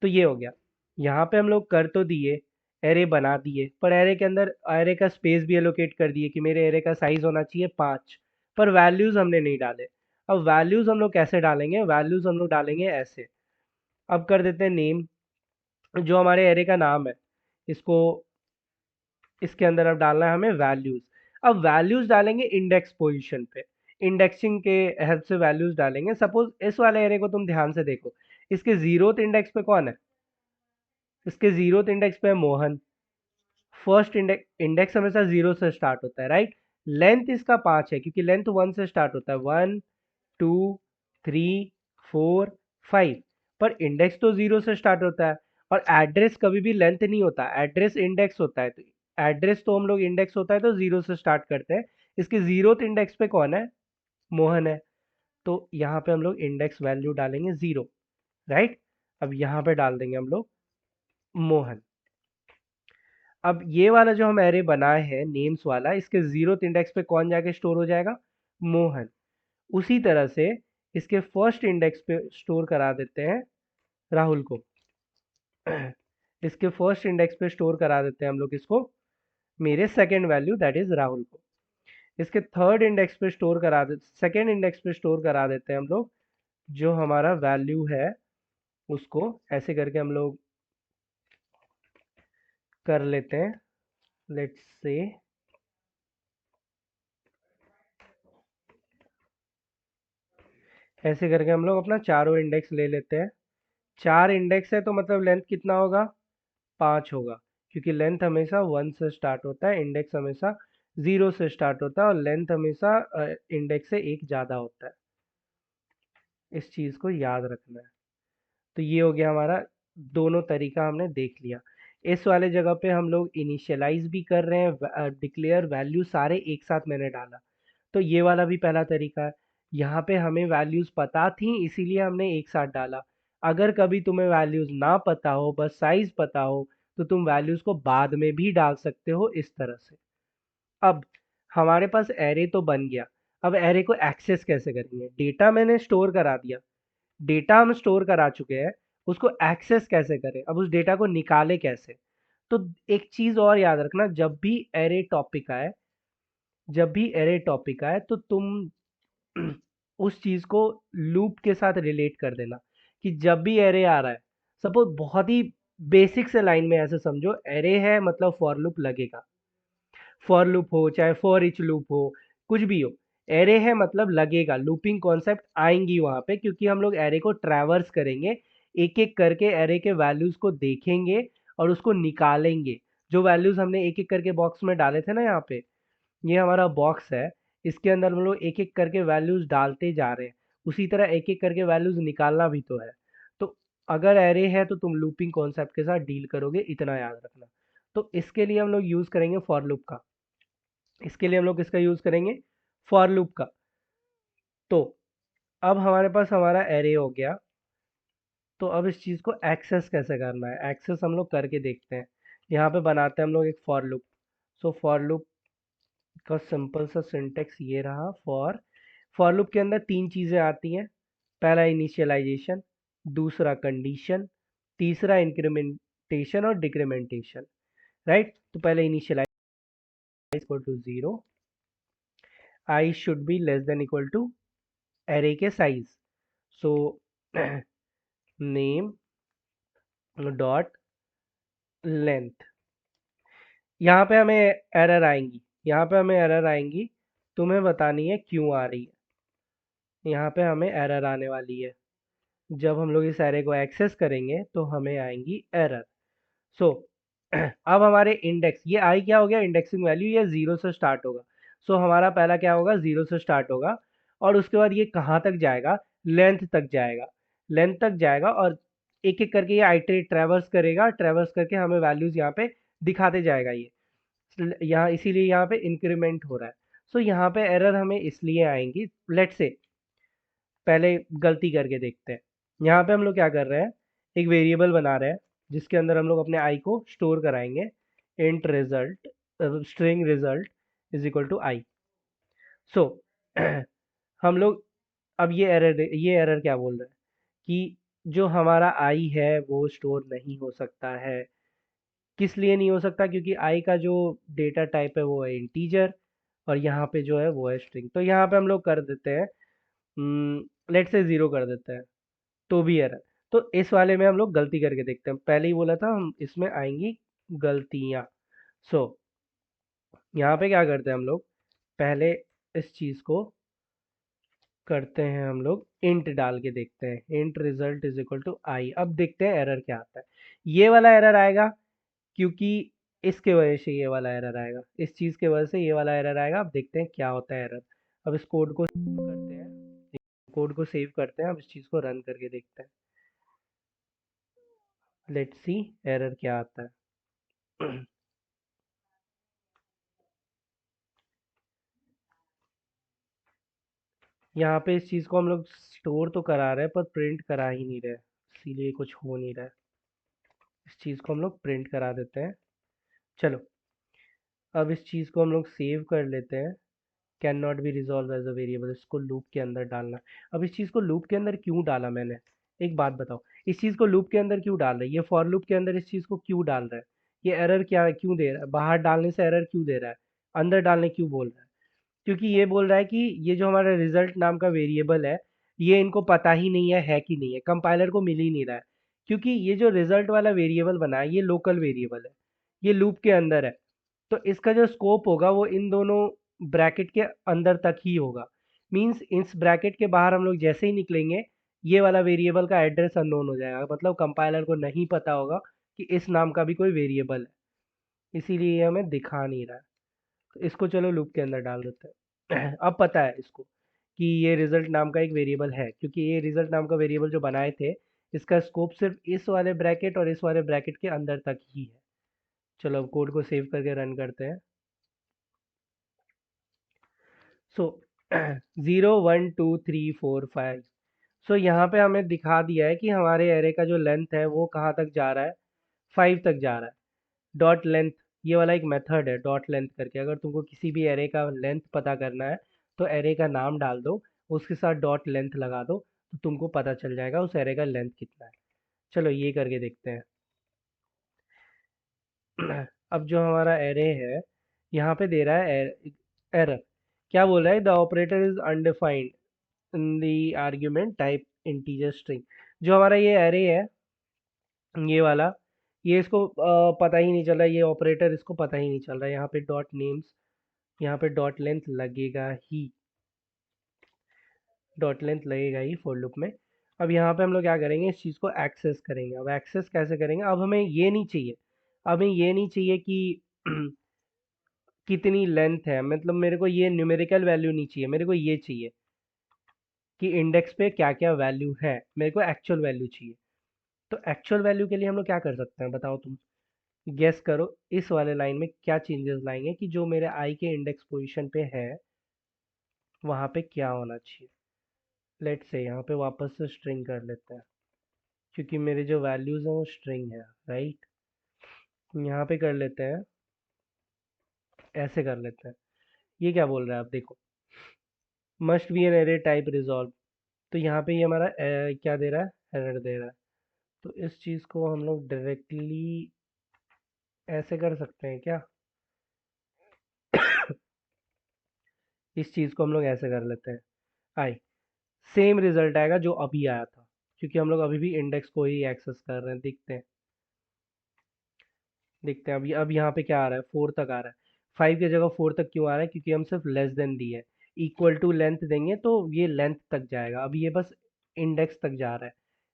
तो ये हो गया। यहाँ पे हम लोग कर तो दिए, एरे बना दिए, पर एरे के अंदर एरे का स्पेस भी एलोकेट कर दिए कि मेरे एरे का साइज होना चाहिए 5, पर वैल्यूज़ हमने नहीं डाले। अब वैल्यूज़ हम लोग कैसे डालेंगे? वैल्यूज़ हम लोग डालेंगे ऐसे। अब कर देते हैं नेम, जो हमारे एरे का नाम है, इसको इसके अंदर अब डालना है हमें वैल्यूज़। अब वैल्यूज़ डालेंगे इंडेक्स पोजीशन पे, इंडेक्सिंग के हेल्प से वैल्यूज़ डालेंगे। सपोज इस वाले एरे को तुम ध्यान से देखो, इसके 0th इंडेक्स पे कौन है? इसके 0th इंडेक्स पे है मोहन। फर्स्ट इंडेक्स, इंडेक्स हमेशा 0 से स्टार्ट होता है, राइट। लेंथ इसका 5 है क्योंकि लेंथ 1 से स्टार्ट होता है, 1 2 3 4 5, पर इंडेक्स तो 0 से स्टार्ट होता है। और एड्रेस कभी भी लेंथ नहीं होता, एड्रेस इंडेक्स होता है। तो एड्रेस तो हम लोग इंडेक्स होता है तो 0 से स्टार्ट करते हैं। इसके 0th इंडेक्स पे कौन है? मोहन है। तो यहाँ पे हम लोग इंडेक्स वैल्यू डालेंगे 0, राइट। अब यहाँ पे डाल देंगे हम लोग मोहन। अब ये वाला जो हम एरे बनाए हैं नेम्स वाला, इसके 0th इंडेक्स पे कौन जाके स्टोर हो जाएगा? मोहन। उसी तरह से इसके फर्स्ट इंडेक्स पे स्टोर करा देते हैं राहुल को। इसके फर्स्ट इंडेक्स पे स्टोर करा देते हैं हम लोग इसको, मेरे second value that is Rahul को। इसके थर्ड इंडेक्स पे स्टोर करा दे, सेकंड इंडेक्स पे स्टोर करा देते हैं हम लोग जो हमारा वैल्यू है उसको। ऐसे करके हम लोग कर लेते हैं। लेट्स से ऐसे करके हम लोग अपना चारों इंडेक्स ले लेते हैं। 4 इंडेक्स है तो मतलब लेंथ कितना होगा? 5 होगा, क्योंकि लेंथ हमेशा 1 से स्टार्ट होता है, इंडेक्स हमेशा 0 से स्टार्ट होता है, और लेंथ हमेशा इंडेक्स से एक ज़्यादा होता है। इस चीज़ को याद रखना है। तो ये हो गया हमारा, दोनों तरीका हमने देख लिया। इस वाले जगह पे हम लोग इनिशियलाइज भी कर रहे हैं, डिक्लेयर वैल्यू सारे एक साथ मैंने डाला, तो ये वाला भी पहला तरीका है। यहाँ पे हमें वैल्यूज़ पता थी इसीलिए हमने एक साथ डाला। अगर कभी तुम्हें वैल्यूज़ ना पता हो, बस साइज पता हो, तो तुम वैल्यूज़ को बाद में भी डाल सकते हो इस तरह से। अब हमारे पास एरे तो बन गया, अब एरे को एक्सेस कैसे करेंगे? डेटा मैंने स्टोर करा दिया, डेटा हम स्टोर करा चुके हैं, उसको एक्सेस कैसे करें? अब उस डेटा को निकाले कैसे? तो एक चीज़ और याद रखना, जब भी एरे टॉपिक आए तो तुम उस चीज़ को लूप के साथ रिलेट कर देना, कि जब भी एरे आ रहा है, सपोज बहुत ही बेसिक से लाइन में ऐसे समझो, एरे है मतलब फॉर लूप लगेगा। फॉर लूप हो चाहे फॉर ईच लूप हो, कुछ भी हो, एरे है मतलब लगेगा, लूपिंग कॉन्सेप्ट आएंगी वहां पे, क्योंकि हम लोग एरे को ट्रैवर्स करेंगे, एक एक करके एरे के वैल्यूज को देखेंगे और उसको निकालेंगे। जो वैल्यूज हमने एक एक करके बॉक्स में डाले थे ना, यहाँ पे ये हमारा बॉक्स है, इसके अंदर हम लोग एक एक करके वैल्यूज डालते जा रहे हैं, उसी तरह एक एक करके वैल्यूज निकालना भी तो है। तो अगर एरे है तो तुम लूपिंग कॉन्सेप्ट के साथ डील करोगे, इतना याद रखना। तो इसके लिए हम लोग यूज करेंगे फॉर लूप का, इसके लिए हम लोग किसका यूज करेंगे? फॉर लूप का। तो अब हमारे पास हमारा एरे हो गया, तो अब इस चीज को एक्सेस कैसे करना है? एक्सेस हम लोग करके देखते हैं। यहाँ पे बनाते हैं हम लोग एक for loop. So for loop का सिंपल सा सिंटेक्स ये रहा। फॉर लूप के अंदर तीन चीजें आती हैं। पहला इनिशियलाइजेशन, दूसरा कंडीशन, तीसरा इंक्रीमेंटेशन और डिक्रीमेंटेशन। राइट, तो पहले initialize equal to 0, I should be less than equal to array के size. So name dot length. यहाँ पे हमें एरर आएंगी, यहाँ पे हमें एरर आएंगी, तुम्हें बतानी है क्यों आ रही है। यहाँ पे हमें एरर आने वाली है, जब हम लोग इस एरे को एक्सेस करेंगे तो हमें आएंगी एरर। सो अब हमारे इंडेक्स, ये आई क्या हो गया, इंडेक्सिंग वैल्यू, ये जीरो से स्टार्ट होगा। सो हमारा पहला क्या होगा, जीरो से स्टार्ट होगा, और उसके बाद ये कहाँ तक जाएगा, लेंथ तक जाएगा। लेंथ तक जाएगा और एक एक करके ये आइटरेट ट्रेवर्स करेगा, ट्रेवर्स करके हमें वैल्यूज यहाँ पे दिखाते जाएगा। ये यहाँ इसीलिए यहाँ पे इंक्रीमेंट हो रहा है। सो यहाँ पे एरर हमें इसलिए आएंगी। लेट से पहले गलती करके देखते हैं। यहाँ पे हम लोग क्या कर रहे हैं, एक वेरिएबल बना रहे हैं जिसके अंदर हम लोग अपने आई को स्टोर कराएंगे। Int result, string result is equal to I. So हम लोग अब ये एरर क्या बोल रहे हैं कि जो हमारा आई है वो स्टोर नहीं हो सकता है। किस लिए नहीं हो सकता, क्योंकि आई का जो डेटा टाइप है वो है इंटीजर, और यहाँ पे जो है वो है स्ट्रिंग। तो यहाँ पे हम लोग कर देते हैं, लेट से जीरो कर देते हैं, तो भी एरर। तो इस वाले में हम लोग गलती करके देखते हैं। पहले ही बोला था हम इसमें आएंगी गलतियां। सो यहाँ पे क्या करते हैं हम लोग, पहले इस चीज को करते हैं हम लोग इंट डाल के देखते हैं, int result is equal to I. अब देखते हैं एरर क्या आता है। ये वाला एरर आएगा, क्योंकि इसके वजह से ये वाला एरर आएगा, इस चीज के वजह से ये वाला एरर आएगा। अब देखते हैं क्या होता है एरर। अब इस कोड को करते हैं, कोड को सेव करते हैं, अब इस चीज को रन करके देखते हैं। लेट्स सी एरर क्या आता है। यहाँ पे इस चीज को हम लोग स्टोर तो करा रहे हैं पर प्रिंट करा ही नहीं रहे, इसीलिए कुछ हो नहीं रहा है। इस चीज को हम लोग प्रिंट करा देते हैं। चलो, अब इस चीज को हम लोग सेव कर लेते हैं। Can not be resolve as a variable, इसको लूप के अंदर डालना। अब इस चीज को लूप के अंदर क्यों डाला मैंने, एक बात बताओ, इस चीज को लूप के अंदर क्यों डाल रहा है, ये फॉर लूप के अंदर इस चीज को क्यों डाल रहा है। ये एरर क्या क्यों दे रहा है, बाहर डालने से एरर क्यों दे रहा है, अंदर डालने क्यों बोल रहा है। क्योंकि ये बोल रहा है कि ये जो हमारा रिजल्ट नाम का वेरिएबल है, ये इनको पता ही नहीं है कि नहीं है, कंपाइलर को मिल ही नहीं रहा है। क्योंकि ये जो रिजल्ट वाला वेरिएबल बना है ये लोकल वेरिएबल है, ये लूप के अंदर है। तो इसका जो स्कोप होगा वो इन दोनों ब्रैकेट के अंदर तक ही होगा। मींस इस ब्रैकेट के बाहर हम लोग जैसे ही निकलेंगे, ये वाला वेरिएबल का एड्रेस अननोन हो जाएगा, मतलब कंपाइलर को नहीं पता होगा कि इस नाम का भी कोई वेरिएबल है, इसीलिए ये हमें दिखा नहीं रहा है। तो इसको चलो लूप के अंदर डाल देते हैं। अब पता है इसको कि ये रिजल्ट नाम का एक वेरिएबल है, क्योंकि ये रिजल्ट नाम का वेरिएबल जो बनाए थे, इसका स्कोप सिर्फ इस वाले ब्रैकेट और इस वाले ब्रैकेट के अंदर तक ही है। चलो अब कोड को सेव करके रन करते हैं। सो 0 1 2 3 4 5। सो यहाँ पे हमें दिखा दिया है कि हमारे एरे का जो लेंथ है वो कहाँ तक जा रहा है, 5 तक जा रहा है। डॉट लेंथ, ये वाला एक मेथड है डॉट लेंथ करके। अगर तुमको किसी भी एरे का लेंथ पता करना है तो एरे का नाम डाल दो, उसके साथ डॉट लेंथ लगा दो, तो तुमको पता चल जाएगा उस एरे का लेंथ कितना है। चलो ये करके देखते हैं। अब जो हमारा एरे है, यहाँ पे दे रहा है एरर। क्या बोल रहा है, the operator is undefined in the argument type integer string. जो हमारा ये एरे है, ये वाला, ये इसको पता ही नहीं चल रहा, ये ऑपरेटर इसको पता ही नहीं चल रहा है। यहाँ पे डॉट नेम्स, यहाँ पे डॉट लेंथ लगेगा ही, डॉट लेंथ लगेगा ही फॉर लूप में। अब यहाँ पे हम लोग क्या करेंगे, इस चीज़ को एक्सेस करेंगे। अब एक्सेस कैसे करेंगे, अब हमें ये नहीं चाहिए, अब हमें ये नहीं चाहिए कि कितनी लेंथ है, मतलब मेरे को ये न्यूमेरिकल वैल्यू नहीं चाहिए, मेरे को ये चाहिए कि इंडेक्स पे क्या क्या वैल्यू है, मेरे को एक्चुअल वैल्यू चाहिए। तो एक्चुअल वैल्यू के लिए हम लोग क्या कर सकते हैं, बताओ तुम, गेस करो इस वाले लाइन में क्या चेंजेस लाएंगे कि जो मेरे आई के इंडेक्स पोजीशन पे है वहां पे क्या होना चाहिए। लेट से यहाँ पे वापस से स्ट्रिंग कर लेते हैं, क्योंकि मेरे जो वैल्यूज हैं वो स्ट्रिंग है, राइट। यहाँ पे कर लेते हैं, ऐसे कर लेते हैं, ये क्या बोल रहा है आप देखो, must be an array type resolve. तो यहाँ पे ये हमारा क्या दे रहा है, एरर दे रहा है। तो इस चीज़ को हम लोग डायरेक्टली ऐसे कर सकते हैं क्या, इस चीज़ को हम लोग ऐसे कर लेते हैं, आई सेम रिजल्ट आएगा जो अभी आया था, क्योंकि हम लोग अभी भी इंडेक्स को ही एक्सेस कर रहे हैं। देखते हैं अब यहाँ पे क्या आ रहा है, 4 तक आ रहा है। 5 की जगह 4 तक क्यों आ रहा है, क्योंकि हम सिर्फ लेस देन दी है। इक्वल टू लेंथ देंगे तो ये लेंथ तक जाएगा, अब ये बस इंडेक्स तक जा रहा है,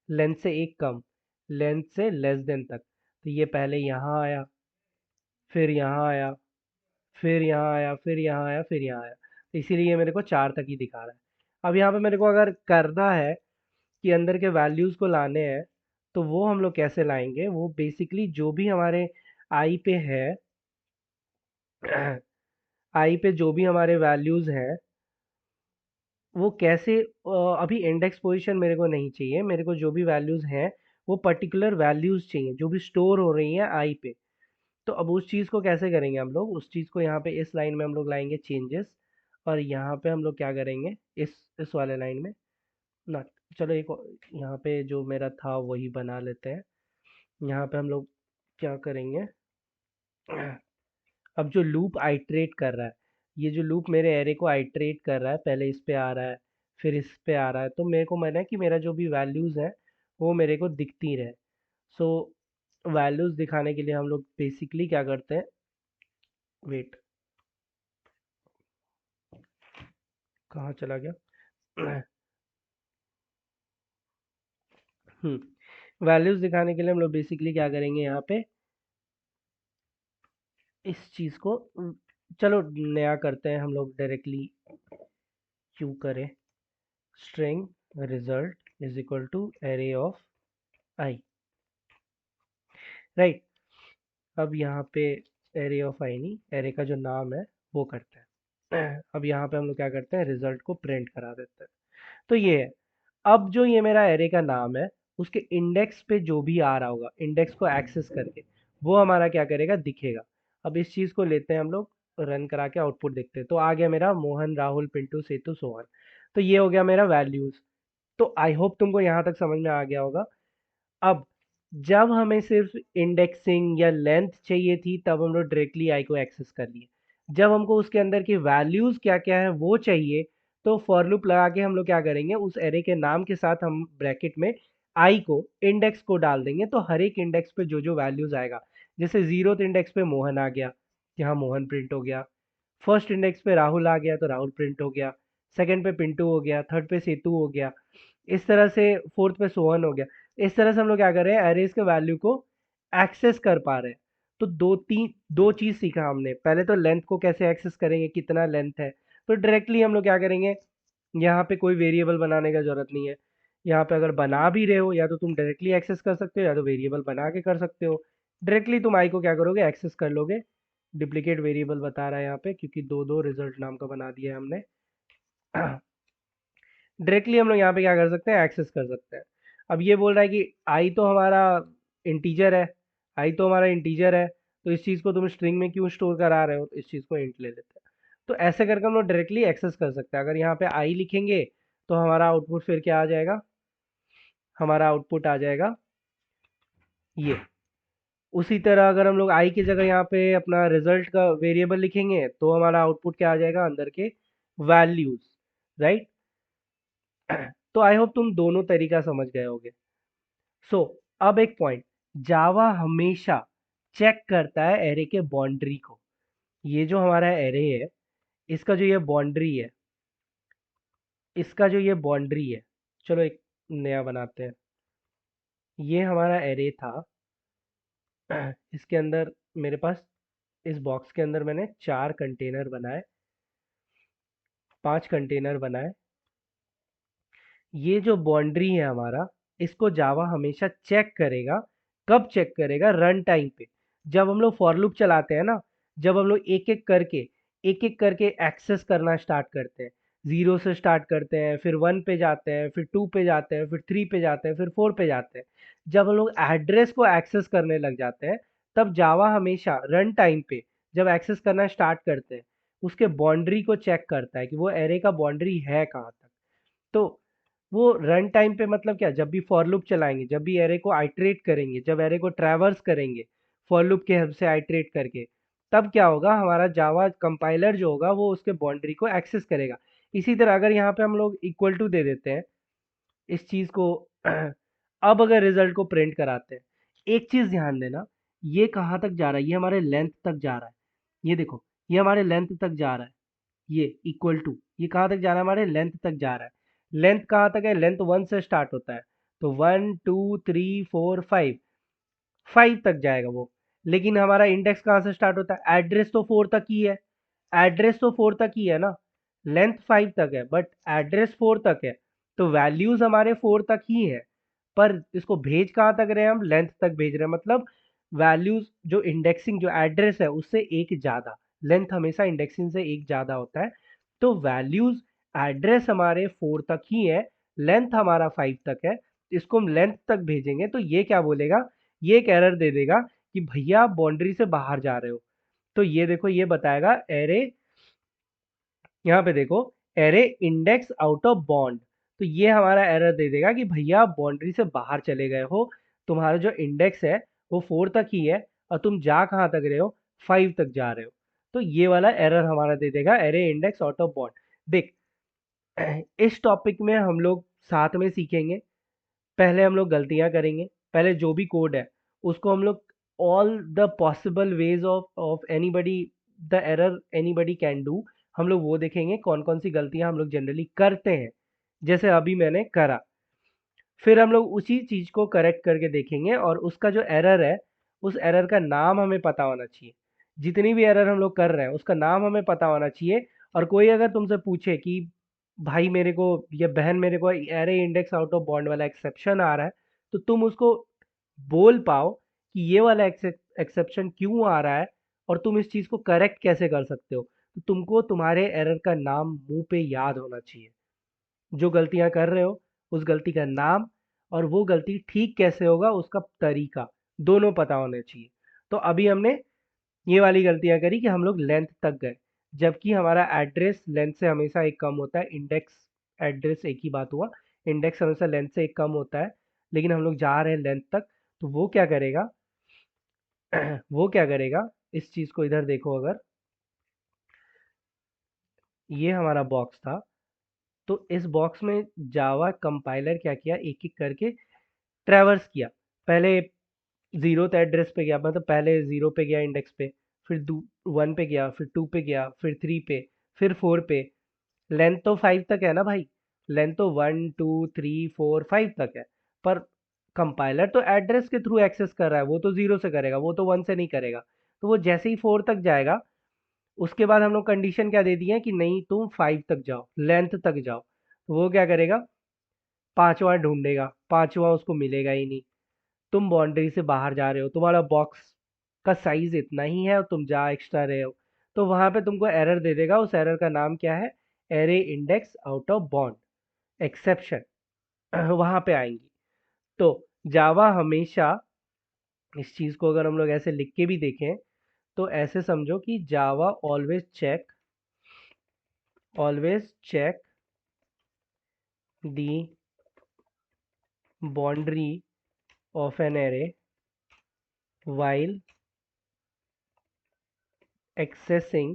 लेंथ से एक कम, लेंथ से लेस देन तक। तो ये पहले यहाँ आया, फिर यहाँ आया, फिर यहाँ आया, फिर यहाँ आया, फिर यहाँ आया, तो इसीलिए ये मेरे को 4 तक ही दिखा रहा है। अब यहाँ पे मेरे को अगर करना है कि अंदर के वैल्यूज़ को लाने हैं, तो वो हम लोग कैसे लाएंगे, वो बेसिकली जो भी हमारे आई पे है, आई पे जो भी हमारे वैल्यूज़ हैं, वो कैसे अभी इंडेक्स पोजीशन मेरे को नहीं चाहिए, मेरे को जो भी वैल्यूज़ हैं वो पर्टिकुलर वैल्यूज़ चाहिए जो भी स्टोर हो रही हैं आई पे। तो अब उस चीज़ को कैसे करेंगे हम लोग, उस चीज़ को यहाँ पे इस लाइन में हम लोग लाएंगे चेंजेस, और यहाँ पे हम लोग क्या करेंगे, इस वाले लाइन में ना, चलो एक यहाँ पे जो मेरा था वही बना लेते हैं। यहाँ पे हम लोग क्या करेंगे, अब जो लूप आइटरेट कर रहा है, ये जो लूप मेरे एरे को आइटरेट कर रहा है, पहले इस पे आ रहा है, फिर इस पे आ रहा है, तो मेरे को मन है कि मेरा जो भी वैल्यूज़ है वो मेरे को दिखती रहे। सो वैल्यूज़ दिखाने के लिए हम लोग बेसिकली क्या करते हैं, वेट, कहाँ चला गया, वैल्यूज़ दिखाने के लिए हम लोग बेसिकली क्या करेंगे, यहाँ पे इस चीज़ को चलो नया करते हैं हम लोग डायरेक्टली, क्यों करें, string result is equal to array of I, right. अब यहाँ पे एरे ऑफ आई नहीं, एरे का जो नाम है वो करते हैं। अब यहाँ पे हम लोग क्या करते हैं, रिजल्ट को प्रिंट करा देते हैं। तो ये है, अब जो ये मेरा एरे का नाम है, उसके इंडेक्स पे जो भी आ रहा होगा, इंडेक्स को एक्सेस करके वो हमारा क्या करेगा, दिखेगा। अब इस चीज़ को लेते हैं हम लोग, रन करा के आउटपुट देखते हैं, तो आ गया मेरा मोहन राहुल पिंटू सेतु सोहन। तो ये हो गया मेरा वैल्यूज। तो आई होप तुमको यहाँ तक समझ में आ गया होगा। अब जब हमें सिर्फ इंडेक्सिंग या लेंथ चाहिए थी, तब हम लोग डायरेक्टली आई को एक्सेस कर लिए। जब हमको उसके अंदर की वैल्यूज क्या क्या है वो चाहिए, तो फॉर लूप लगा के हम लोग क्या करेंगे, उस एरे के नाम के साथ हम ब्रैकेट में आई को इंडेक्स को डाल देंगे, तो हर एक इंडेक्स पे जो जो वैल्यूज आएगा, जैसे 0th इंडेक्स पे मोहन आ गया, यहाँ मोहन प्रिंट हो गया। फर्स्ट इंडेक्स पे राहुल आ गया तो राहुल प्रिंट हो गया। सेकंड पे पिंटू हो गया, थर्ड पे सेतु हो गया। इस तरह से फोर्थ पे सोहन हो गया। इस तरह से हम लोग क्या कर रहे हैं, एरेज के वैल्यू को एक्सेस कर पा रहे हैं। तो दो चीज सीखा हमने, पहले तो लेंथ को कैसे एक्सेस करेंगे, कितना लेंथ है। तो डायरेक्टली हम लोग क्या करेंगे, यहाँ पे कोई वेरिएबल बनाने का जरूरत नहीं है। यहाँ पे अगर बना भी रहे हो, या तो तुम डायरेक्टली एक्सेस कर सकते हो, या तो वेरिएबल बना के कर सकते हो। डायरेक्टली तुम आई को क्या करोगे, एक्सेस कर लोगे। डुप्लीकेट वेरिएबल बता रहा है यहाँ पे, क्योंकि दो दो रिजल्ट नाम का बना दिया है हमने। डायरेक्टली हम लोग यहाँ पे क्या कर सकते हैं, एक्सेस कर सकते हैं। अब ये बोल रहा है कि आई तो हमारा इंटीजर है, आई तो हमारा इंटीजर है, तो इस चीज़ को तुम स्ट्रिंग में क्यों स्टोर करा रहे हो, तो इस चीज़ को इंट ले लेते हैं। तो ऐसे करके हम लोग डायरेक्टली एक्सेस कर सकते हैं। अगर यहाँ पे आई लिखेंगे तो हमारा आउटपुट फिर क्या आ जाएगा, हमारा आउटपुट आ जाएगा ये। उसी तरह अगर हम लोग आई की जगह यहाँ पे अपना रिजल्ट का वेरिएबल लिखेंगे, तो हमारा आउटपुट क्या आ जाएगा, अंदर के वैल्यूज, राइट। तो आई होप तुम दोनों तरीका समझ गए होगे। सो अब एक पॉइंट, जावा हमेशा चेक करता है एरे के बाउंड्री को। ये जो हमारा एरे है, इसका जो ये बाउंड्री है, इसका जो ये बाउंड्री है, चलो एक नया बनाते हैं। ये हमारा एरे था, इसके अंदर मेरे पास, इस बॉक्स के अंदर मैंने 4 कंटेनर बनाए, 5 कंटेनर बनाए। ये जो बाउंड्री है हमारा, इसको जावा हमेशा चेक करेगा। कब चेक करेगा, रन टाइम पे। जब हम लोग फॉर लूप चलाते हैं ना, जब हम लोग एक एक करके एक्सेस करना स्टार्ट करते हैं, 0 से स्टार्ट करते हैं, फिर 1 पे जाते हैं, फिर 2 पे जाते हैं, फिर 3 पे जाते हैं, फिर 4 पे जाते हैं। जब हम लोग एड्रेस को एक्सेस करने लग जाते हैं, तब जावा हमेशा रन टाइम पे जब एक्सेस करना स्टार्ट करते हैं, उसके बाउंड्री को चेक करता है कि वो एरे का बाउंड्री है कहाँ तक। तो वो रन टाइम पे मतलब क्या, जब भी फॉर लूप चलाएंगे, जब भी एरे को आइटरेट करेंगे, जब एरे को ट्रैवर्स करेंगे फॉर लूप के हेल्प से आइटरेट करके, तब क्या होगा, हमारा जावा कंपाइलर जो होगा वो उसके बाउंड्री को एक्सेस करेगा। इसी तरह अगर यहाँ पे हम लोग इक्वल टू दे देते हैं इस चीज को अब अगर रिजल्ट को प्रिंट कराते हैं, एक चीज ध्यान देना, ये कहाँ तक जा रहा है, ये हमारे लेंथ तक जा रहा है। ये देखो, ये हमारे लेंथ तक जा रहा है, ये इक्वल टू, ये कहाँ तक जा रहा है, हमारे लेंथ तक जा रहा है। लेंथ कहाँ तक है, लेंथ 1 से स्टार्ट होता है, तो 1 2 3 4 5, 5 तक जाएगा वो। लेकिन हमारा इंडेक्स कहाँ से स्टार्ट होता है, एड्रेस तो 4 तक ही है, एड्रेस तो 4 तक ही है ना। लेंथ 5 तक है बट एड्रेस 4 तक है, तो वैल्यूज हमारे 4 तक ही है। पर इसको भेज कहाँ तक रहे हैं, हम लेंथ तक भेज रहे हैं, मतलब वैल्यूज जो इंडेक्सिंग जो एड्रेस है उससे एक ज़्यादा, लेंथ हमेशा इंडेक्सिंग से एक ज़्यादा होता है। तो वैल्यूज एड्रेस हमारे 4 तक ही है, लेंथ हमारा 5 तक है, इसको हम लेंथ तक भेजेंगे तो ये क्या बोलेगा, ये एक एरर दे देगा कि भैया आप बाउंड्री से बाहर जा रहे हो। तो ये देखो, ये बताएगा एरे, यहाँ पे देखो, array index out of bond. तो ये हमारा एरर दे देगा कि भैया आप बाउंड्री से बाहर चले गए हो, तुम्हारा जो इंडेक्स है वो 4 तक ही है और तुम जा कहाँ तक रहे हो, 5 तक जा रहे हो। तो ये वाला एरर हमारा दे देगा array index out of bond. देख, इस टॉपिक में हम लोग साथ में सीखेंगे। पहले हम लोग गलतियां करेंगे, पहले जो भी कोड है उसको हम लोग all the possible ways of anybody, the error anybody can do, हम लोग वो देखेंगे कौन कौन सी गलतियां हम लोग जनरली करते हैं, जैसे अभी मैंने करा। फिर हम लोग उसी चीज को करेक्ट करके देखेंगे और उसका जो एरर है उस एरर का नाम हमें पता होना चाहिए। जितनी भी एरर हम लोग कर रहे हैं उसका नाम हमें पता होना चाहिए। और कोई अगर तुमसे पूछे कि भाई मेरे को या बहन मेरे को array index out of bond वाला एक्सेप्शन आ रहा है, तो तुम उसको बोल पाओ कि ये वाला एक्सेप्शन क्यों आ रहा है और तुम इस चीज को करेक्ट कैसे कर सकते हो। तो तुमको तुम्हारे एरर का नाम मुंह पे याद होना चाहिए, जो गलतियां कर रहे हो उस गलती का नाम, और वो गलती ठीक कैसे होगा उसका तरीका, दोनों पता होने चाहिए। तो अभी हमने ये वाली गलतियां करी कि हम लोग लेंथ तक गए, जबकि हमारा एड्रेस लेंथ से हमेशा एक कम होता है, इंडेक्स एड्रेस एक ही बात हुआ, इंडेक्स हमेशा लेंथ से एक कम होता है। लेकिन हम लोग जा रहे हैं लेंथ तक, तो वो क्या करेगा, वो क्या करेगा, इस चीज को इधर देखो, अगर ये हमारा बॉक्स था, तो इस बॉक्स में जावा कंपाइलर क्या किया, एक एक करके ट्रैवर्स किया। पहले जीरो एड्रेस पे गया, मतलब पहले जीरो पे गया इंडेक्स पे, फिर 1 पे गया, फिर 2 पे गया, फिर 3 पे, फिर 4 पे। लेंथ तो 5 तक है ना भाई, लेंथ तो 1 2 3 4 5 तक है। पर कंपाइलर तो एड्रेस के थ्रू एक्सेस कर रहा है, वो तो जीरो से करेगा, वो तो 1 से नहीं करेगा। तो वो जैसे ही 4 तक जाएगा, उसके बाद हम लोग कंडीशन क्या दे दी है कि नहीं तुम 5 तक जाओ, लेंथ तक जाओ, तो वो क्या करेगा, पांचवा ढूंढेगा, पांचवा उसको मिलेगा ही नहीं। तुम बाउंड्री से बाहर जा रहे हो, तुम्हारा बॉक्स का साइज इतना ही है और तुम जा एक्स्ट्रा रहे हो, तो वहां पे तुमको एरर दे देगा। उस एरर का नाम क्या है, array index out of bond exception, वहां पे आएंगी। तो जावा हमेशा इस चीज को अगर हम लोग ऐसे लिख के भी देखें, तो ऐसे समझो कि Java always check the boundary of an array while accessing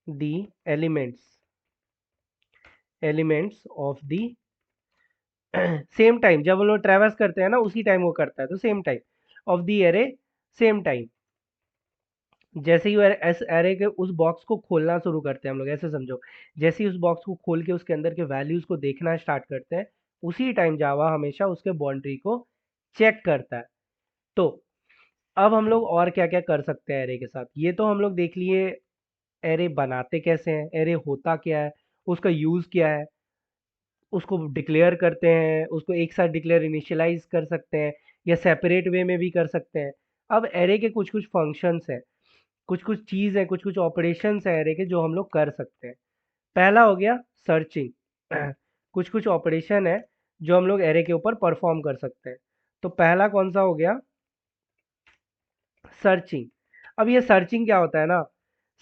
the elements of the same time, जब हम लोग ट्रेवर्स करते हैं ना उसी टाइम वो करता है, तो same time of the array, same time जैसे ही एस एरे के उस बॉक्स को खोलना शुरू करते हैं हम लोग, ऐसे समझो, जैसे ही उस बॉक्स को खोल के उसके अंदर के वैल्यूज को देखना स्टार्ट करते हैं, उसी टाइम जावा हमेशा उसके बाउंड्री को चेक करता है। तो अब हम लोग और क्या क्या कर सकते हैं एरे के साथ, ये तो हम लोग देख लिए एरे बनाते कैसे हैं, एरे होता क्या है, उसका यूज क्या है, उसको डिक्लेयर करते हैं, उसको एक साथ डिक्लेयर इनिशियलाइज कर सकते हैं या सेपरेट वे में भी कर सकते हैं। अब एरे के कुछ कुछ फंक्शंस हैं, कुछ कुछ चीज़ है, कुछ कुछ ऑपरेशंस है एरे के जो हम लोग कर सकते हैं। पहला हो गया सर्चिंग। कुछ कुछ ऑपरेशन है जो हम लोग एरे के ऊपर परफॉर्म कर सकते हैं। तो पहला कौन सा हो गया, सर्चिंग। अब ये सर्चिंग क्या होता है ना,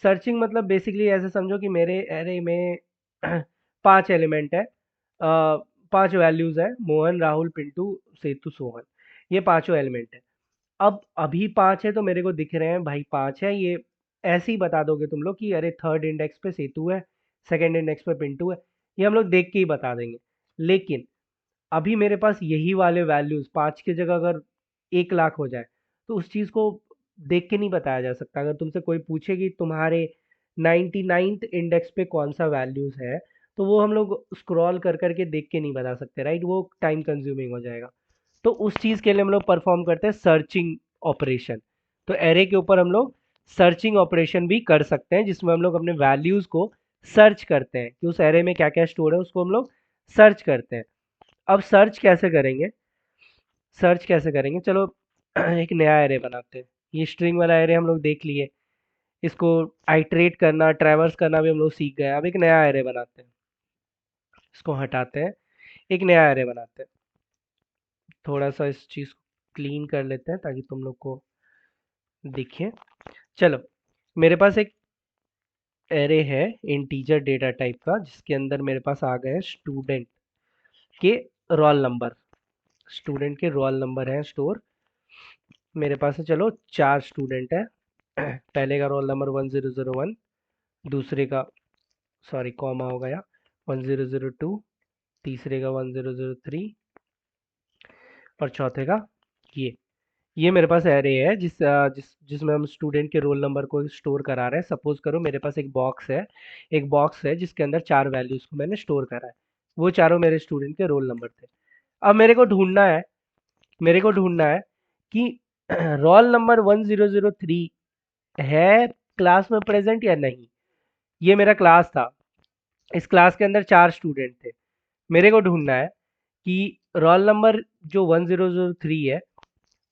सर्चिंग मतलब बेसिकली ऐसे समझो कि मेरे एरे में 5 एलिमेंट है, 5 वैल्यूज है, मोहन, राहुल, पिंटू, सेतु, सोहन। ये पांचों एलिमेंट है। अब अभी 5 है तो मेरे को दिख रहे हैं भाई 5 है, ये ऐसे ही बता दोगे तुम लोग कि अरे थर्ड इंडेक्स पे सेतु है, सेकंड इंडेक्स पे पिंटू है, ये हम लोग देख के ही बता देंगे। लेकिन अभी मेरे पास यही वाले वैल्यूज 5 की जगह अगर 1 लाख हो जाए तो उस चीज को देख के नहीं बताया जा सकता। अगर तुमसे कोई पूछे कि तुम्हारे 99th इंडेक्स पे कौन सा वैल्यूज है, तो वो हम लोग स्क्रॉल कर करके देख के नहीं बता सकते, राइट? वो टाइम कंज्यूमिंग हो जाएगा। तो उस चीज के लिए हम लोग परफॉर्म करते हैं सर्चिंग ऑपरेशन। तो एरे के ऊपर हम लोग सर्चिंग ऑपरेशन भी कर सकते हैं, जिसमें हम लोग अपने वैल्यूज को सर्च करते हैं कि उस एरे में क्या क्या स्टोर है, उसको हम लोग सर्च करते हैं। अब सर्च कैसे करेंगे? सर्च कैसे करेंगे, चलो एक नया एरे बनाते हैं। ये स्ट्रिंग वाला एरे हम लोग देख लिए, इसको आइटरेट करना, ट्रैवर्स करना भी हम लोग सीख गए। अब एक नया एरे बनाते हैं, इसको हटाते हैं, एक नया एरे बनाते हैं। थोड़ा सा इस चीज़ को क्लीन कर लेते हैं ताकि तुम लोग को दिखे। चलो, मेरे पास एक एरे है इंटीजर डेटा टाइप का, जिसके अंदर मेरे पास आ गए स्टूडेंट के रोल नंबर। स्टूडेंट के रोल नंबर हैं स्टोर मेरे पास है। चलो 4 स्टूडेंट है। पहले का रोल नंबर 1001, दूसरे का, सॉरी कॉमा हो गया, 1002, तीसरे का 1003, और चौथे का ये मेरे पास एरे है जिसमें हम स्टूडेंट के रोल नंबर को स्टोर करा रहे हैं। सपोज करो मेरे पास एक बॉक्स है जिसके अंदर 4 वैल्यूज को मैंने स्टोर करा है। वो चारों मेरे स्टूडेंट के रोल नंबर थे। अब मेरे को ढूंढना है कि रोल नंबर 1003 है क्लास में प्रेजेंट या नहीं। ये मेरा क्लास था, इस क्लास के अंदर 4 स्टूडेंट थे। मेरे को ढूंढना है कि रोल नंबर जो 1003 है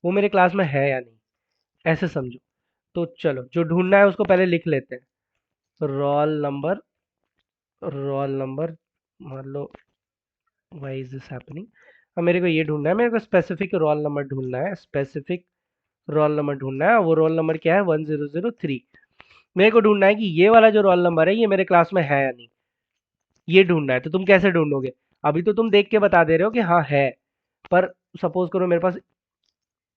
वो मेरे क्लास में है या नहीं, ऐसे समझो। तो चलो, जो ढूंढना है उसको पहले लिख लेते हैं। रोल नंबर मान लो, व्हाई इज दिस हैपनिंग। अब मेरे को ये ढूंढना है, मेरे को स्पेसिफिक रोल नंबर ढूंढना है, स्पेसिफिक रोल नंबर ढूंढना है। वो रोल नंबर क्या है? 1003। मेरे को ढूंढना है कि ये वाला जो रोल नंबर है ये मेरे क्लास में है या नहीं, ये ढूंढना है। तो तुम कैसे ढूंढोगे? अभी तो तुम देख के बता दे रहे हो कि हाँ है, पर सपोज करो मेरे पास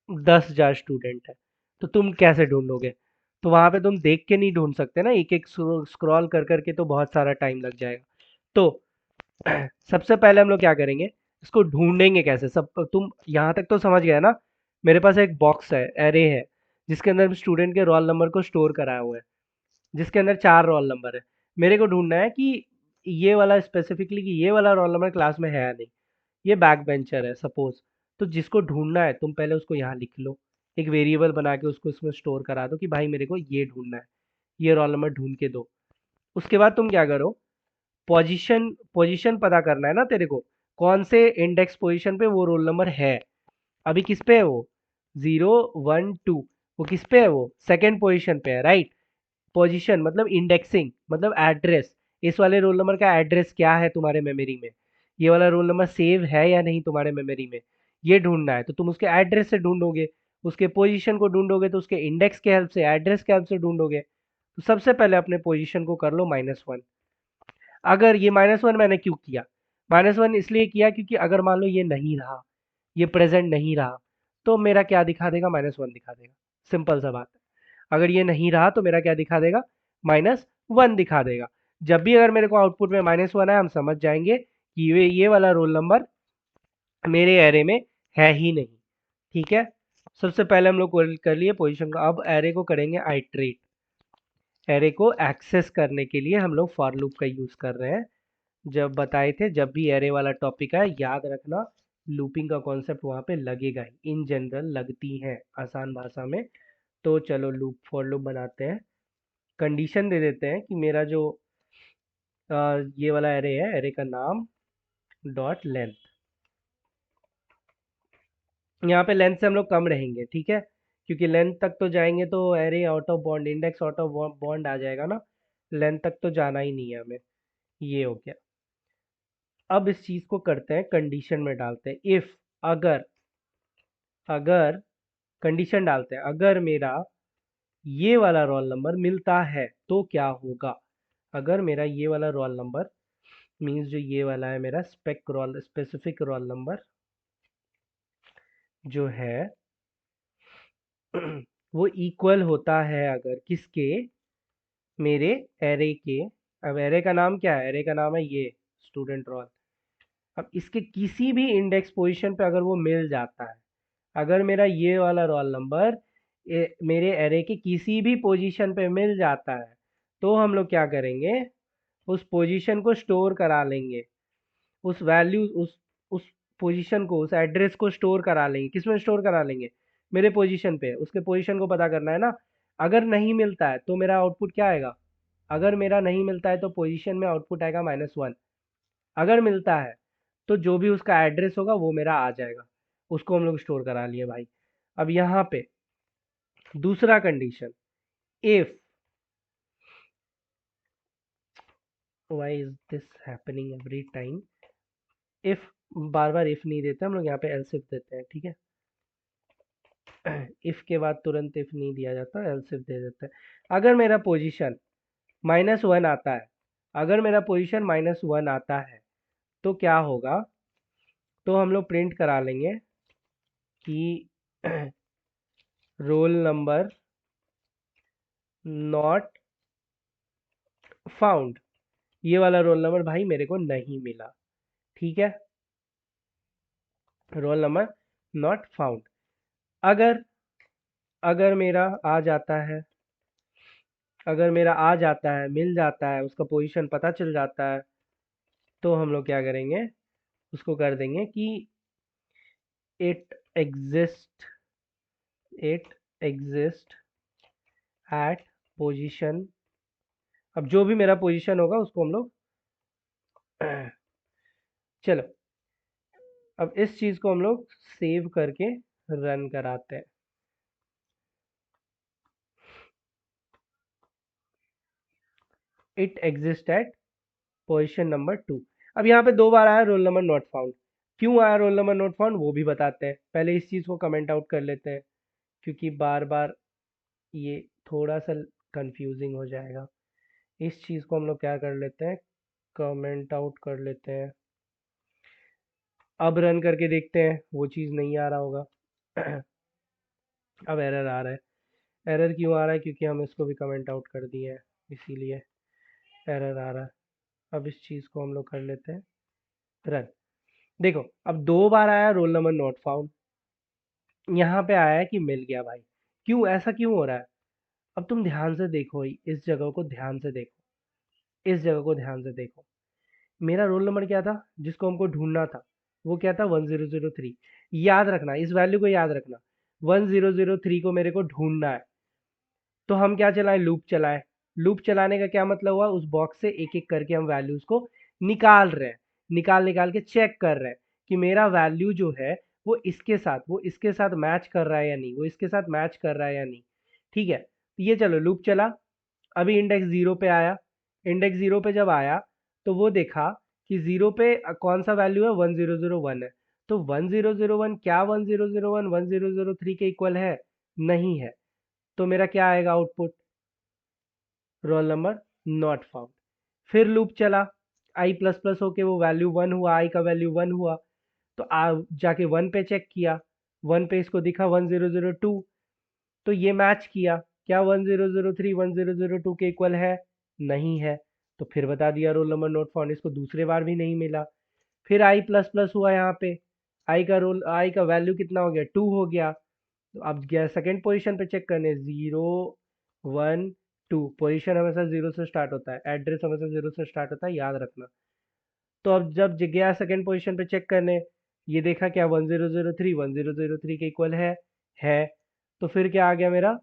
10,000 स्टूडेंट है, तो तुम कैसे ढूंढोगे? तो वहां पे तुम देख के नहीं ढूंढ सकते ना, एक एक स्क्रॉल कर करके तो बहुत सारा टाइम लग जाएगा। तो सबसे पहले हम लोग क्या करेंगे, इसको ढूंढेंगे कैसे। सब तुम यहाँ तक तो समझ गए ना? मेरे पास एक बॉक्स है, एरे है, जिसके अंदर स्टूडेंट के रोल नंबर को स्टोर कराया हुआ है, जिसके अंदर 4 रोल नंबर है। मेरे को ढूंढना है कि ये वाला स्पेसिफिकली, कि ये वाला रोल नंबर क्लास में है या नहीं। ये बैक बेंचर है सपोज। तो जिसको ढूंढना है तुम पहले उसको यहाँ लिख लो, एक वेरिएबल बना के उसको इसमें स्टोर करा दो कि भाई मेरे को ये ढूंढना है, ये रोल नंबर ढूंढ के दो। उसके बाद तुम क्या करो, पोजीशन पोजीशन पता करना है ना तेरे को, कौन से इंडेक्स पोजीशन पे वो रोल नंबर है। अभी किस पे है वो? 0 1 2। वो किस पे है? वो सेकंड पोजीशन पे है, राइट? पोजीशन मतलब इंडेक्सिंग, मतलब एड्रेस। इस वाले रोल नंबर का एड्रेस क्या है तुम्हारे मेमोरी में, ये वाला रोल नंबर सेव है या नहीं तुम्हारे मेमोरी में, ये ढूंढना है। तो तुम उसके एड्रेस से ढूंढोगे, उसके पोजीशन को ढूंढोगे तो उसके इंडेक्स के हेल्प से, एड्रेस के हेल्प से ढूंढोगे। तो सबसे पहले अपने पोजीशन को कर लो -1। अगर ये -1 मैंने क्यों किया? -1 इसलिए किया क्योंकि अगर मान लो ये नहीं रहा, ये प्रेजेंट नहीं रहा, तो मेरा क्या दिखा देगा? -1 दिखा देगा। सिंपल सा बात है। अगर ये नहीं रहा तो मेरा क्या दिखा देगा? -1 दिखा देगा। जब भी अगर मेरे को आउटपुट में -1 है, हम समझ जाएंगे कि ये वाला रोल नंबर मेरे एरे में है ही नहीं। ठीक है, सबसे पहले हम लोग कर लिए पोजीशन का। अब एरे को करेंगे आइट्रेट। एरे को एक्सेस करने के लिए हम लोग फॉर लूप का यूज कर रहे हैं। जब बताए थे, जब भी एरे वाला टॉपिक है याद रखना, लूपिंग का कॉन्सेप्ट वहाँ पे लगेगा ही, इन जनरल लगती है आसान भाषा में। तो चलो लूप, फॉर लूप बनाते हैं। कंडीशन दे देते हैं कि मेरा जो ये वाला एरे है, एरे का नाम डॉट लेंथ। यहाँ पे लेंथ से हम लोग कम रहेंगे, ठीक है, क्योंकि लेंथ तक तो जाएंगे तो array out of bound, index out of bound आ जाएगा ना। लेंथ तक तो जाना ही नहीं है हमें। ये हो गया। अब इस चीज को करते हैं, कंडीशन में डालते हैं। इफ, अगर अगर कंडीशन डालते हैं, अगर मेरा ये वाला रोल नंबर मिलता है तो क्या होगा। अगर मेरा ये वाला रोल नंबर मीन्स जो ये वाला है मेरा स्पेसिफिक रोल नंबर जो है वो इक्वल होता है अगर किसके, मेरे एरे के। अब एरे का नाम क्या है, एरे का नाम है ये स्टूडेंट रोल। अब इसके किसी भी इंडेक्स पोजीशन पे अगर वो मिल जाता है, अगर मेरा ये वाला रोल नंबर मेरे एरे के किसी भी पोजीशन पे मिल जाता है, तो हम लोग क्या करेंगे, उस पोजीशन को स्टोर करा लेंगे, उस वैल्यू उस पोजीशन को, उस एड्रेस को स्टोर करा लेंगे। किसमें स्टोर करा लेंगे, मेरे पोजीशन पे। उसके पोजीशन को पता करना है ना। अगर नहीं मिलता है तो मेरा आउटपुट क्या आएगा, अगर मेरा नहीं मिलता है तो पोजीशन में आउटपुट आएगा -1। अगर मिलता है तो जो भी उसका एड्रेस होगा वो मेरा आ जाएगा, उसको हम लोग स्टोर करा लिए भाई। अब यहाँ पे दूसरा condition, if, why is this happening every time, if, bar bar if नहीं देते हम लोग, यहाँ पे एल्स इफ देते हैं, ठीक है। इफ के बाद तुरंत इफ नहीं दिया जाता, एल्स इफ दे देते हैं। अगर मेरा पोजीशन -1 आता है, अगर मेरा पोजीशन -1 आता है तो क्या होगा, तो हम लोग प्रिंट करा लेंगे कि रोल नंबर नॉट फाउंड, ये वाला रोल नंबर भाई मेरे को नहीं मिला, ठीक है, रोल नंबर नॉट फाउंड। अगर अगर मेरा आ जाता है, अगर मेरा आ जाता है, मिल जाता है, उसका पोजीशन पता चल जाता है, तो हम लोग क्या करेंगे, उसको कर देंगे कि it exist, it exist at position. अब जो भी मेरा पोजीशन होगा उसको हम लोग चलो अब इस चीज को हम लोग सेव करके रन कराते हैं। It exist at position number 2। अब यहाँ पे 2 बार आया रोल नंबर नॉट फाउंड। क्यों आया रोल नंबर नॉट फाउंड वो भी बताते हैं, पहले इस चीज को कमेंट आउट कर लेते हैं, क्योंकि बार बार ये थोड़ा सा कंफ्यूजिंग हो जाएगा। इस चीज को हम लोग क्या कर लेते हैं, कमेंट आउट कर लेते हैं। अब रन करके देखते हैं, वो चीज नहीं आ रहा होगा। अब एरर आ रहा है। एरर क्यों आ रहा है, क्योंकि हम इसको भी कमेंट आउट कर दिए हैं, इसीलिए एरर आ रहा है। अब इस चीज को हम लोग कर लेते हैं रन। देखो अब 2 बार आया रोल नंबर नॉट फाउंड, यहाँ पे आया है कि मिल गया भाई। क्यों, ऐसा क्यों हो रहा है। अब तुम ध्यान से देखो, इस जगह को ध्यान से देखो, इस जगह को ध्यान से देखो। मेरा रोल नंबर क्या था जिसको हमको ढूंढना था, वो क्या था 1003। याद रखना, इस वैल्यू को याद रखना, 1003 को मेरे को ढूंढना है। तो हम क्या चलाएं, लूप चलाएं। लूप चलाने का क्या मतलब हुआ, उस बॉक्स से एक एक करके हम वैल्यूज को निकाल रहे हैं, निकाल निकाल के चेक कर रहे हैं कि मेरा वैल्यू जो है वो इसके साथ मैच कर रहा है या नहीं, वो इसके साथ मैच कर रहा है या नहीं। ठीक है, तो ये चलो लूप चला। अभी इंडेक्स 0 पे आया, इंडेक्स 0 पे जब आया तो वो देखा कि 0 पे कौन सा वैल्यू है, 1001 है। तो 1001 क्या 1001 1003 के इक्वल है, नहीं है। तो मेरा क्या आएगा output, roll number not found. फिर लूप चला, आई प्लस प्लस होके वो वैल्यू 1 हुआ, आई का वैल्यू 1 हुआ। तो जाके 1 पे चेक किया, 1 पे इसको दिखा 1002, तो ये मैच किया, क्या 1003 1002 के इक्वल है, नहीं है। तो फिर बता दिया रोल नंबर नोट फाउंड, इसको दूसरे बार भी नहीं मिला। फिर आई प्लस प्लस हुआ, यहाँ पे आई का वैल्यू कितना हो गया, 2 हो गया। तो अब गया सेकंड पोजीशन पे चेक करने, 0 1 2, पोजीशन हमेशा 0 से स्टार्ट होता है, एड्रेस हमेशा 0 से स्टार्ट होता है, याद रखना। तो अब जब गया सेकंड पोजीशन पे चेक करने, ये देखा क्या 1003 के इक्वल है। तो फिर क्या आ गया मेरा,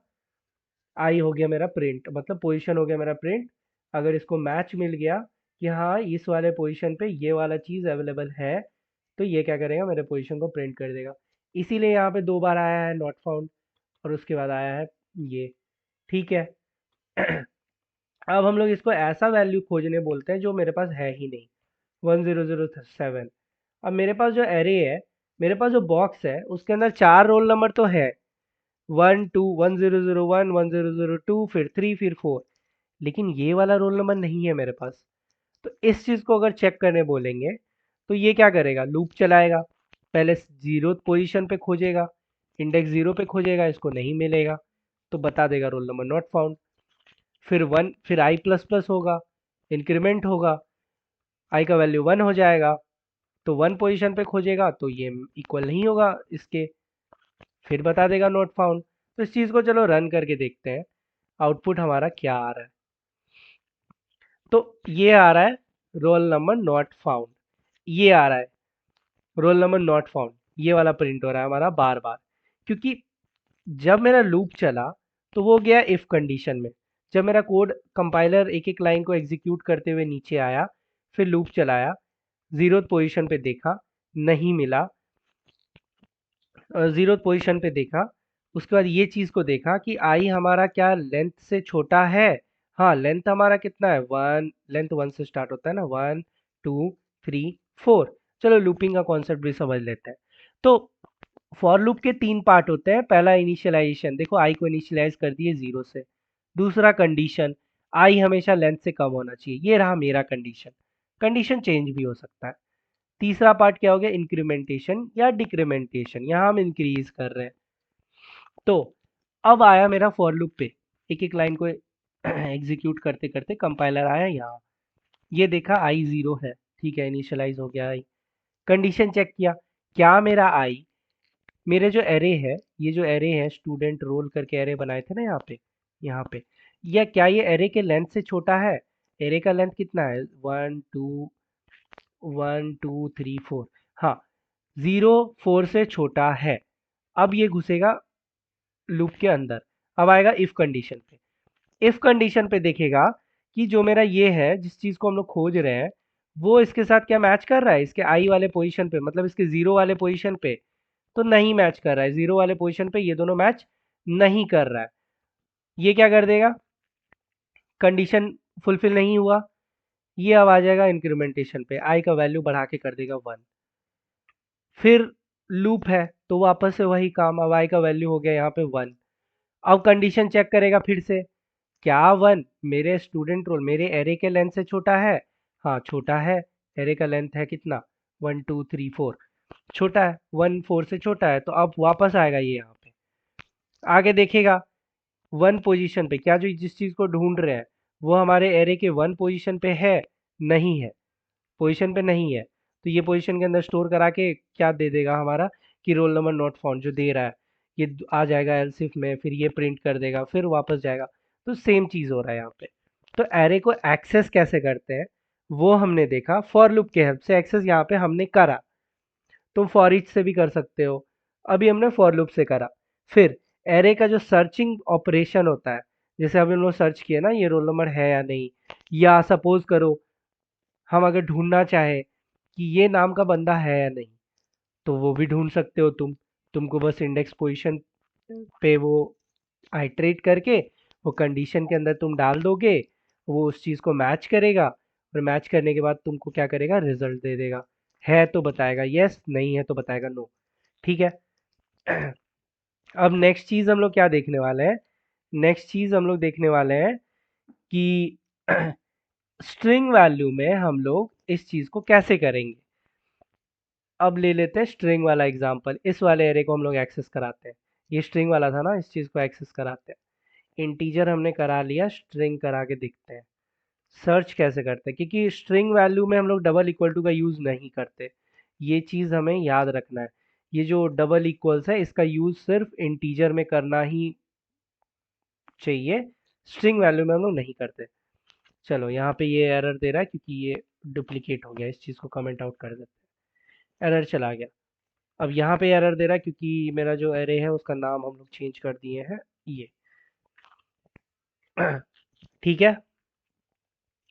आई हो गया मेरा प्रिंट, मतलब पोजीशन हो गया मेरा प्रिंट। अगर इसको मैच मिल गया कि हाँ इस वाले पोजीशन पे ये वाला चीज़ अवेलेबल है, तो ये क्या करेगा, मेरे पोजीशन को प्रिंट कर देगा। इसीलिए यहाँ पे 2 बार आया है नॉट फाउंड, और उसके बाद आया है ये, ठीक है। अब हम लोग इसको ऐसा वैल्यू खोजने बोलते हैं जो मेरे पास है ही नहीं, 1007। अब मेरे पास जो एरे है, मेरे पास जो बॉक्स है उसके अंदर 4 रोल नंबर तो है, 1 2 1001 1002 फिर 3 फिर 4, लेकिन ये वाला रोल नंबर नहीं है मेरे पास। तो इस चीज़ को अगर चेक करने बोलेंगे तो ये क्या करेगा, लूप चलाएगा, पहले जीरो पोजीशन पे खोजेगा, इंडेक्स जीरो पे खोजेगा, इसको नहीं मिलेगा तो बता देगा रोल नंबर नॉट फाउंड। फिर वन, फिर आई प्लस प्लस होगा, इंक्रीमेंट होगा, आई का वैल्यू वन हो जाएगा, तो वन पोजीशन पे खोजेगा तो ये इक्वल नहीं होगा इसके, फिर बता देगा नॉट फाउंड। तो इस चीज़ को चलो रन करके देखते हैं आउटपुट हमारा क्या आ रहा है। तो ये आ रहा है रोल नंबर नॉट फाउंड, ये आ रहा है रोल नंबर नॉट फाउंड, ये वाला प्रिंट हो रहा है हमारा बार बार, क्योंकि जब मेरा लूप चला तो वो गया इफ कंडीशन में। जब मेरा कोड कंपाइलर एक एक लाइन को एग्जीक्यूट करते हुए नीचे आया, फिर लूप चलाया, जीरो पोजीशन पे देखा, नहीं मिला, जीरो पोजीशन पे देखा, उसके बाद ये चीज़ को देखा कि आई हमारा क्या लेंथ से छोटा है। हाँ, लेंथ हमारा कितना है, वन, लेंथ वन से स्टार्ट होता है ना, 1 2 3 4। चलो लूपिंग का कॉन्सेप्ट भी समझ लेते हैं। तो फॉर लूप के तीन पार्ट होते हैं। पहला इनिशियलाइजेशन, देखो आई को इनिशियलाइज कर दिए जीरो से। दूसरा कंडीशन, आई हमेशा लेंथ से कम होना चाहिए, ये रहा मेरा कंडीशन, कंडीशन चेंज भी हो सकता है। तीसरा पार्ट क्या हो गया, इंक्रीमेंटेशन या डिक्रीमेंटेशन, यहाँ हम इंक्रीज कर रहे हैं। तो अब आया मेरा फॉर लूप पे, एक एक लाइन को एग्जीक्यूट करते करते कंपाइलर आया यहाँ, ये देखा आई जीरो है, ठीक है, इनिशियलाइज हो गया आई। कंडीशन चेक किया, क्या मेरा आई, मेरे जो एरे है, ये जो एरे है स्टूडेंट रोल करके एरे बनाए थे ना यहाँ पे, या क्या ये एरे के लेंथ से छोटा है। एरे का लेंथ कितना है, 1 2 1 2 3 4, हाँ, 0 4 से छोटा है। अब ये घुसेगा लूप के अंदर, अब आएगा इफ कंडीशन पे। इफ कंडीशन पे देखेगा कि जो मेरा ये है जिस चीज को हम लोग खोज रहे हैं, वो इसके साथ क्या मैच कर रहा है, इसके आई वाले पोजीशन पे, मतलब इसके जीरो वाले पोजीशन पे तो नहीं मैच कर रहा है, जीरो वाले पोजीशन पे ये दोनों मैच नहीं कर रहा है। ये क्या कर देगा, कंडीशन फुलफिल नहीं हुआ, ये अब आ जाएगा इंक्रीमेंटेशन पे, आई का वैल्यू बढ़ा के कर देगा वन। फिर लूप है तो वापस से वही काम, अब आई का वैल्यू हो गया यहाँ पे वन। अब कंडीशन चेक करेगा फिर से, क्या वन मेरे स्टूडेंट रोल मेरे एरे के लेंथ से छोटा है। हाँ छोटा है, एरे का लेंथ है कितना, 1 2 3 4, छोटा है, 1 4 से छोटा है, तो अब वापस आएगा ये यहाँ पे, आगे देखेगा वन पोजीशन पे, क्या जो जिस चीज़ को ढूंढ रहे हैं वो हमारे एरे के वन पोजीशन पे है, नहीं है, पोजीशन पे नहीं है, तो ये पोजीशन के अंदर स्टोर करा के क्या दे देगा हमारा कि रोल नंबर नॉट फाउंड जो दे रहा है, ये आ जाएगा एलसिफ में, फिर ये प्रिंट कर देगा, फिर वापस जाएगा। तो सेम चीज़ हो रहा है यहाँ पे। तो एरे को एक्सेस कैसे करते हैं वो हमने देखा, फॉर लूप के हेल्प से एक्सेस यहाँ पे हमने करा। तुम फॉर ईच से भी कर सकते हो, अभी हमने फॉर लूप से करा। फिर एरे का जो सर्चिंग ऑपरेशन होता है, जैसे अभी हम लोग सर्च किए ना ये रोल नंबर है या नहीं, या सपोज करो हम अगर ढूंढना चाहे कि ये नाम का बंदा है या नहीं, तो वो भी ढूंढ सकते हो तुमको बस इंडेक्स पोजीशन पे वो आइट्रेट करके वो कंडीशन के अंदर तुम डाल दोगे, वो उस चीज़ को मैच करेगा, और मैच करने के बाद तुमको क्या करेगा, रिजल्ट दे देगा, है तो बताएगा यस, नहीं है तो बताएगा नो। ठीक है। अब नेक्स्ट चीज़ हम लोग क्या देखने वाले हैं, नेक्स्ट चीज़ हम लोग देखने वाले हैं कि स्ट्रिंग वैल्यू में हम लोग इस चीज़ को कैसे करेंगे। अब ले लेते हैं स्ट्रिंग वाला एग्जांपल, इस वाले एरे को हम लोग एक्सेस कराते हैं, ये स्ट्रिंग वाला था ना, इस चीज़ को एक्सेस कराते हैं। इंटीजर हमने करा लिया, स्ट्रिंग करा के देखते हैं सर्च कैसे करते हैं, क्योंकि स्ट्रिंग वैल्यू में हम लोग डबल इक्वल टू का यूज़ नहीं करते, ये चीज़ हमें याद रखना है। ये जो डबल इक्वल्स है इसका यूज़ सिर्फ इंटीजर में करना ही चाहिए, स्ट्रिंग वैल्यू में हम लोग नहीं करते। चलो यहाँ पे ये एरर दे रहा है क्योंकि ये डुप्लीकेट हो गया, इस चीज़ को कमेंट आउट कर देते हैं, एरर चला गया। अब यहाँ पे एरर दे रहा है क्योंकि मेरा जो एरे है उसका नाम हम लोग चेंज कर दिए हैं ये। ठीक है,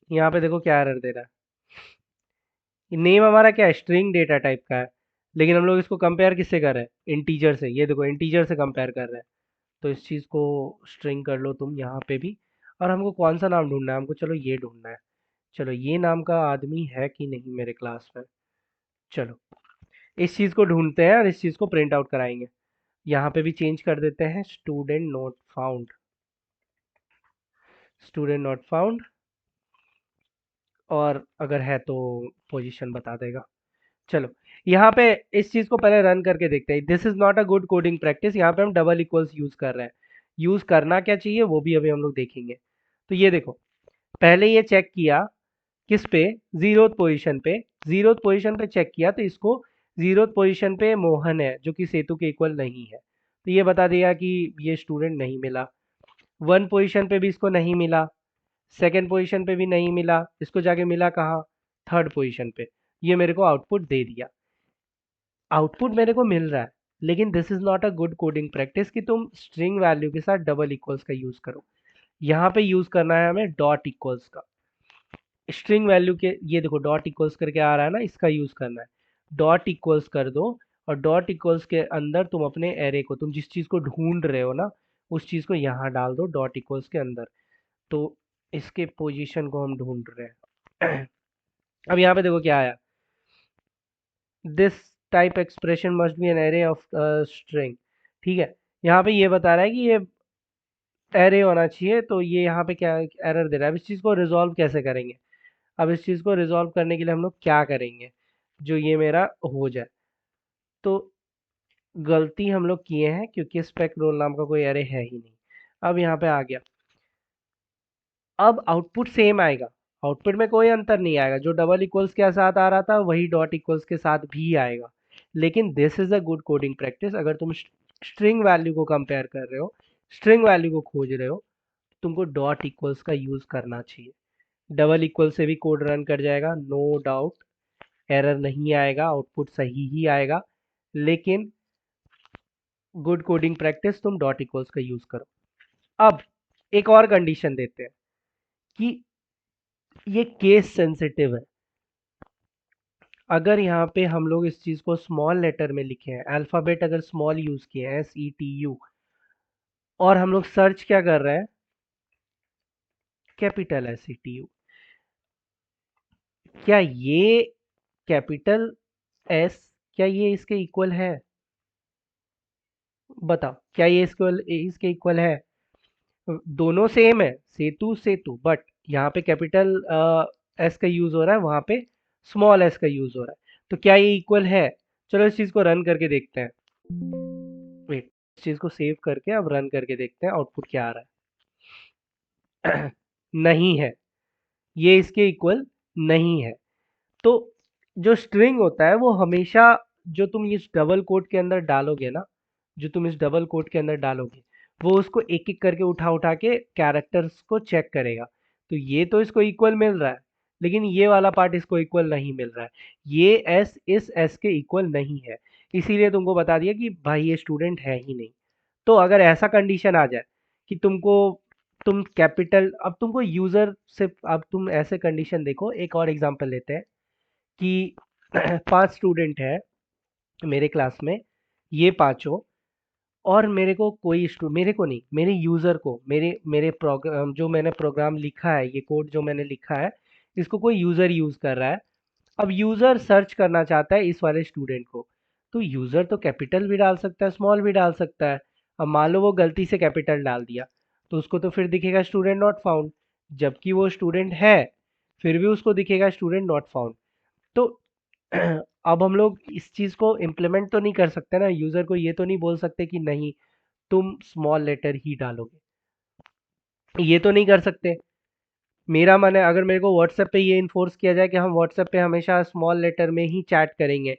यहाँ पे देखो क्या एरर दे रहा है, नेम हमारा क्या है, स्ट्रिंग डेटा टाइप का है, लेकिन हम लोग इसको कंपेयर किससे कर रहे हैं, इंटीजर से, ये देखो इंटीजर से कंपेयर कर रहे हैं। तो इस चीज़ को स्ट्रिंग कर लो तुम यहाँ पे भी। और हमको कौन सा नाम ढूंढना है, हमको चलो ये ढूंढना है, चलो ये नाम का आदमी है कि नहीं मेरे क्लास में, चलो इस चीज़ को ढूंढते हैं और इस चीज़ को प्रिंट आउट कराएंगे। यहाँ पे भी चेंज कर देते हैं student not found, student not found, और अगर है तो पोजीशन बता देगा। चलो यहाँ पे इस चीज को पहले रन करके देखते हैं। This is not a good coding practice, यहाँ पे हम डबल इक्वल्स यूज कर रहे हैं। यूज करना क्या चाहिए वो भी अभी हम लोग देखेंगे। तो ये देखो, पहले ये चेक किया किस पे, जीरोथ पोजीशन पे, जीरोथ पोजीशन पे चेक किया तो इसको जीरोथ पोजीशन पे मोहन है जो कि सेतु के इक्वल नहीं है, तो ये बता दिया कि ये स्टूडेंट नहीं मिला। वन पोजीशन पे भी इसको नहीं मिला, सेकंड पोजीशन पे भी नहीं मिला, इसको जाके मिला कहाँ, थर्ड पोजीशन पे। ये मेरे को आउटपुट दे दिया, आउटपुट मेरे को मिल रहा है। लेकिन this is not a good coding practice कि तुम स्ट्रिंग वैल्यू के साथ डबल इक्वल्स का यूज करो। यहाँ पे यूज करना है हमें डॉट इक्वल्स का। स्ट्रिंग वैल्यू के, ये देखो डॉट इक्वल्स करके आ रहा है ना, इसका यूज करना है। डॉट इक्वल्स कर दो, और डॉट इक्वल्स के अंदर तुम अपने एरे को, तुम जिस चीज को ढूंढ रहे हो ना, उस चीज को यहाँ डाल दो डॉट इक्वल्स के अंदर। तो इसके पोजीशन को हम ढूंढ रहे हैं। अब यहाँ पे देखो क्या आया, this type expression must be an array of string. ठीक है, यहाँ पे ये बता रहा है कि ये एरे होना चाहिए, तो ये यहाँ पे क्या एरर दे रहा है। अब इस चीज को रिजॉल्व कैसे करेंगे, अब इस चीज को रिजॉल्व करने के लिए हम लोग क्या करेंगे, जो ये मेरा हो जाए। तो गलती हम लोग किए हैं क्योंकि स्पेक रोल नाम का कोई एरे है ही नहीं। अब यहाँ पे आ गया, अब आउटपुट सेम आएगा, आउटपुट में कोई अंतर नहीं आएगा, जो डबल इक्वल्स के साथ आ रहा था वही डॉट इक्वल्स के साथ भी आएगा। लेकिन this is a good coding practice, अगर तुम स्ट्रिंग वैल्यू को कंपेयर कर रहे हो, स्ट्रिंग वैल्यू को खोज रहे हो, तुमको डॉट इक्वल्स का यूज करना चाहिए। डबल इक्वल से भी कोड रन कर जाएगा, नो डाउट, एरर नहीं आएगा, आउटपुट सही ही आएगा। लेकिन गुड कोडिंग प्रैक्टिस तुम डॉट इक्वल्स का यूज करो। अब एक और कंडीशन देते हैं कि ये केस सेंसिटिव है। अगर यहाँ पे हम लोग इस चीज को स्मॉल लेटर में लिखे हैं, अल्फाबेट अगर स्मॉल यूज किए हैं, SETU, और हम लोग सर्च क्या कर रहे हैं, कैपिटल SETU, क्या ये कैपिटल S, क्या ये इसके इक्वल है, बताओ क्या ये इसके इक्वल है। दोनों सेम है, सेतु सेतु, बट यहाँ पे कैपिटल एस का यूज हो रहा है, वहां पे स्मॉल एस का यूज हो रहा है, तो क्या ये इक्वल है। चलो इस चीज को रन करके देखते हैं। वेट, इस चीज को सेव करके अब रन करके देखते हैं आउटपुट क्या आ रहा है। नहीं है, ये इसके इक्वल नहीं है। तो जो स्ट्रिंग होता है वो हमेशा, जो तुम इस डबल कोट के अंदर डालोगे ना, जो तुम इस डबल कोट के अंदर डालोगे, वो उसको एक एक करके उठा उठा के कैरेक्टर्स को चेक करेगा। तो ये तो इसको इक्वल मिल रहा है, लेकिन ये वाला पार्ट इसको इक्वल नहीं मिल रहा है, ये एस इस एस के इक्वल नहीं है। इसीलिए तुमको बता दिया कि भाई ये स्टूडेंट है ही नहीं। तो अगर ऐसा कंडीशन आ जाए कि तुमको, तुम कैपिटल, अब तुमको यूजर से, अब तुम ऐसे कंडीशन देखो, एक और एग्जांपल लेते हैं कि 5 स्टूडेंट है मेरे क्लास में, ये पांचों, और मेरे को कोई मेरे को नहीं, मेरे यूजर को, मेरे मेरे प्रोग्राम, जो मैंने प्रोग्राम लिखा है, ये कोड जो मैंने लिखा है, इसको कोई यूजर यूज कर रहा है। अब यूजर सर्च करना चाहता है इस वाले स्टूडेंट को, तो यूजर तो कैपिटल भी डाल सकता है, स्मॉल भी डाल सकता है। अब मान लो वो गलती से कैपिटल डाल दिया, तो उसको तो फिर दिखेगा स्टूडेंट नॉट फाउंड, जबकि वो स्टूडेंट है, फिर भी उसको दिखेगा स्टूडेंट नॉट फाउंड। तो अब हम लोग इस चीज को इम्प्लीमेंट तो नहीं कर सकते ना, यूजर को ये तो नहीं बोल सकते कि नहीं तुम स्मॉल लेटर ही डालोगे, ये तो नहीं कर सकते। मेरा मन है, अगर मेरे को व्हाट्सएप पे ये इन्फोर्स किया जाए कि हम व्हाट्सएप पे हमेशा स्मॉल लेटर में ही चैट करेंगे,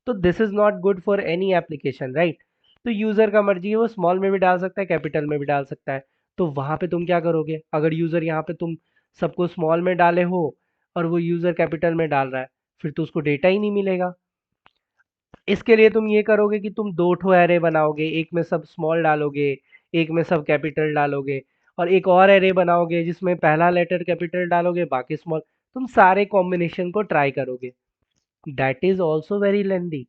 तो this is not good for any application, right. तो यूजर का मर्जी है, वो स्मॉल में भी डाल सकता है, कैपिटल में भी डाल सकता है। तो वहां पे तुम क्या करोगे, अगर यूजर यहाँ पे तुम सबको स्मॉल में डाले हो और वो यूजर कैपिटल में डाल रहा है, फिर तो उसको डेटा ही नहीं मिलेगा। इसके लिए तुम ये करोगे कि तुम दो ठो एरे बनाओगे, एक में सब स्मॉल डालोगे, एक में सब कैपिटल डालोगे, और एक और एरे बनाओगे जिसमें पहला लेटर कैपिटल डालोगे बाकी स्मॉल। तुम सारे कॉम्बिनेशन को ट्राई करोगे, that is also very lengthy.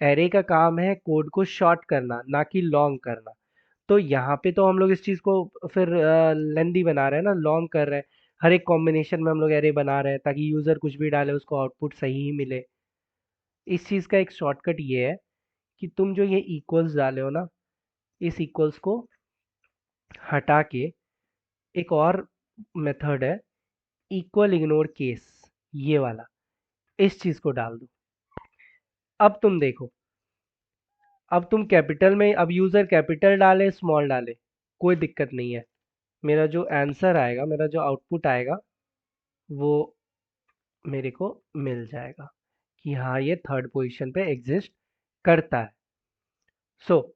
Array का काम है कोड को शॉर्ट करना, ना कि लॉन्ग करना। तो यहाँ पे तो हम लोग इस चीज को फिर लेंदी बना रहे हैं ना, लॉन्ग कर रहे हैं। हर एक कॉम्बिनेशन में हम लोग एरे बना रहे हैं ताकि यूजर कुछ भी डाले उसको आउटपुट सही ही मिले। इस चीज का एक शॉर्टकट ये है कि तुम जो ये इक्वल्स डाले हो ना, इस इक्वल्स को हटा के एक और मेथड है, इक्वल इग्नोर केस, ये वाला, इस चीज को डाल दो। अब तुम देखो, अब तुम कैपिटल में, अब यूजर कैपिटल डाले स्मॉल डाले, कोई दिक्कत नहीं है। मेरा जो आंसर आएगा, मेरा जो आउटपुट आएगा, वो मेरे को मिल जाएगा कि हाँ ये थर्ड पोजीशन पे एग्जिस्ट करता है। So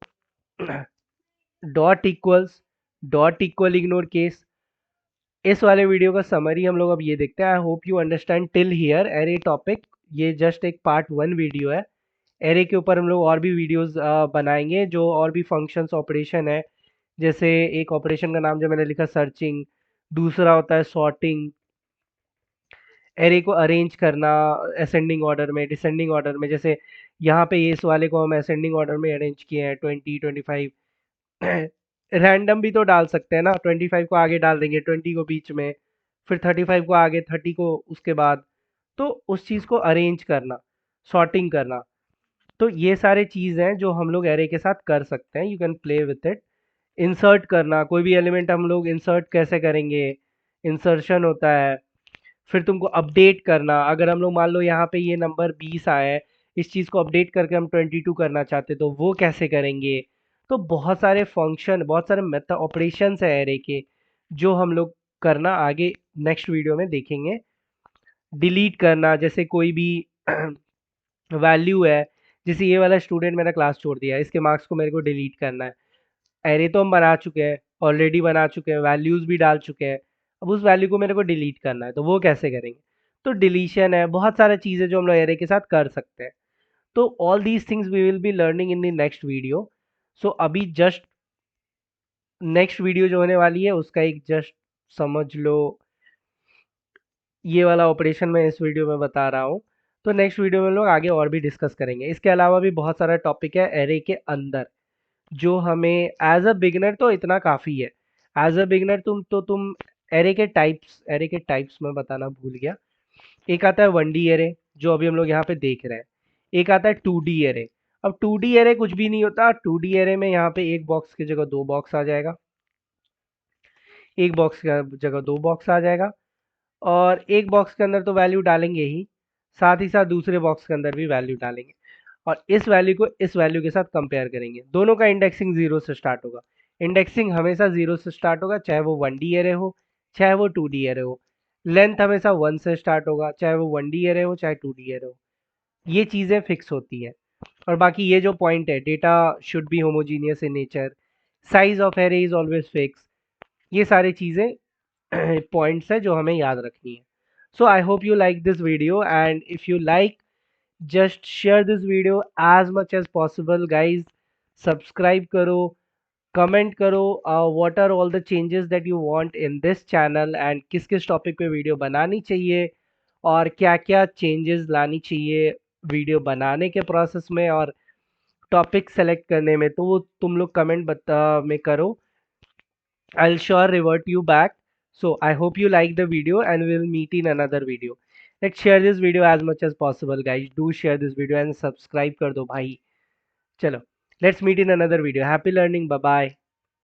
dot equal ignore case, इस वाले वीडियो का समरी हम लोग अब ये देखते हैं। आई hope you understand till here array topic. ये जस्ट एक पार्ट 1 वीडियो है। एरे के ऊपर हम लोग और भी वीडियोस बनाएंगे, जो और भी फंक्शंस ऑपरेशन है। जैसे एक ऑपरेशन का नाम जो मैंने लिखा सर्चिंग, दूसरा होता है सॉर्टिंग, एरे को अरेंज करना असेंडिंग ऑर्डर में, डिसेंडिंग ऑर्डर में। जैसे यहाँ पे ये इस वाले को हम असेंडिंग ऑर्डर में अरेंज किए हैं, 20 25। रैंडम भी तो डाल सकते हैं ना, 25 को आगे डाल देंगे, 20 को बीच में, फिर 35 को आगे, 30 को उसके बाद। तो उस चीज़ को अरेंज करना, सॉर्टिंग करना, तो ये सारे चीज़ हैं जो हम लोग एरे के साथ कर सकते हैं। You can play with it. Insert करना, कोई भी एलिमेंट हम लोग इंसर्ट कैसे करेंगे, इंसर्शन होता है। फिर तुमको अपडेट करना, अगर हम लोग मान लो यहाँ पे ये नंबर 20 आया है, इस चीज़ को अपडेट करके हम 22 करना चाहते तो वो कैसे करेंगे। तो बहुत सारे फंक्शन, बहुत सारे मेथड ऑपरेशंस है एरे के, जो हम लोग करना आगे नेक्स्ट वीडियो में देखेंगे। डिलीट करना, जैसे कोई भी वैल्यू है, जैसे ये वाला स्टूडेंट मेरा क्लास छोड़ दिया है, इसके मार्क्स को मेरे को डिलीट करना है। एरे तो हम बना चुके हैं, ऑलरेडी बना चुके हैं, वैल्यूज भी डाल चुके हैं। अब उस वैल्यू को मेरे को डिलीट करना है, तो वो कैसे करेंगे। तो डिलीशन है, बहुत सारी चीज़ें जो हम लोग एरे के साथ कर सकते हैं। तो all these things we will be learning in the next video. So अभी जस्ट नेक्स्ट वीडियो जो होने वाली है उसका एक जस्ट समझ लो, ये वाला ऑपरेशन मैं इस वीडियो में बता रहा हूँ। तो नेक्स्ट वीडियो में हम लोग आगे और भी डिस्कस करेंगे। इसके अलावा भी बहुत सारा टॉपिक है एरे के अंदर, जो हमें एज अ बिगनर तो इतना काफ़ी है। एज अ बिगनर तुम एरे के टाइप्स में बताना भूल गया। एक आता है 1D एरे, जो अभी हम लोग यहाँ पे देख रहे हैं। एक आता है 2D एरे। अब 2D एरे कुछ भी नहीं होता। 2D एरे में यहाँ पे एक बॉक्स की जगह दो बॉक्स आ जाएगा, एक बॉक्स की जगह दो बॉक्स आ जाएगा, और एक बॉक्स के अंदर तो वैल्यू डालेंगे ही, साथ ही साथ दूसरे बॉक्स के अंदर भी वैल्यू डालेंगे, और इस वैल्यू को इस वैल्यू के साथ कंपेयर करेंगे। दोनों का इंडेक्सिंग 0 से स्टार्ट होगा। इंडेक्सिंग हमेशा 0 से स्टार्ट होगा, चाहे वो 1D एरे हो, चाहे वो 2D एरे हो। लेंथ हमेशा 1 से स्टार्ट होगा, चाहे वो 1D एरे हो, चाहे 2D एरे हो। ये चीज़ें फिक्स होती हैं। और बाकी ये जो पॉइंट है, data should be homogeneous in nature, size of array is always fix, ये सारी चीज़ें पॉइंट्स है जो हमें याद रखनी है। So I hope you like this video, and if you like, just share this video as much as possible guys। subscribe करो, कमेंट करो what are all the changes that you want in this channel, and किस किस topic पे video बनानी चाहिए, और क्या क्या चेंजेस लानी चाहिए वीडियो बनाने के प्रोसेस में और टॉपिक सेलेक्ट करने में। तो वो तुम लोग कमेंट बता में करो। I'll sure revert you back. So I hope you like the video, and we'll meet in another video. Let's share this video as much as possible guys। Do share this video and subscribe कर दो भाई। चलो, let's meet in another video। Happy learning, bye bye।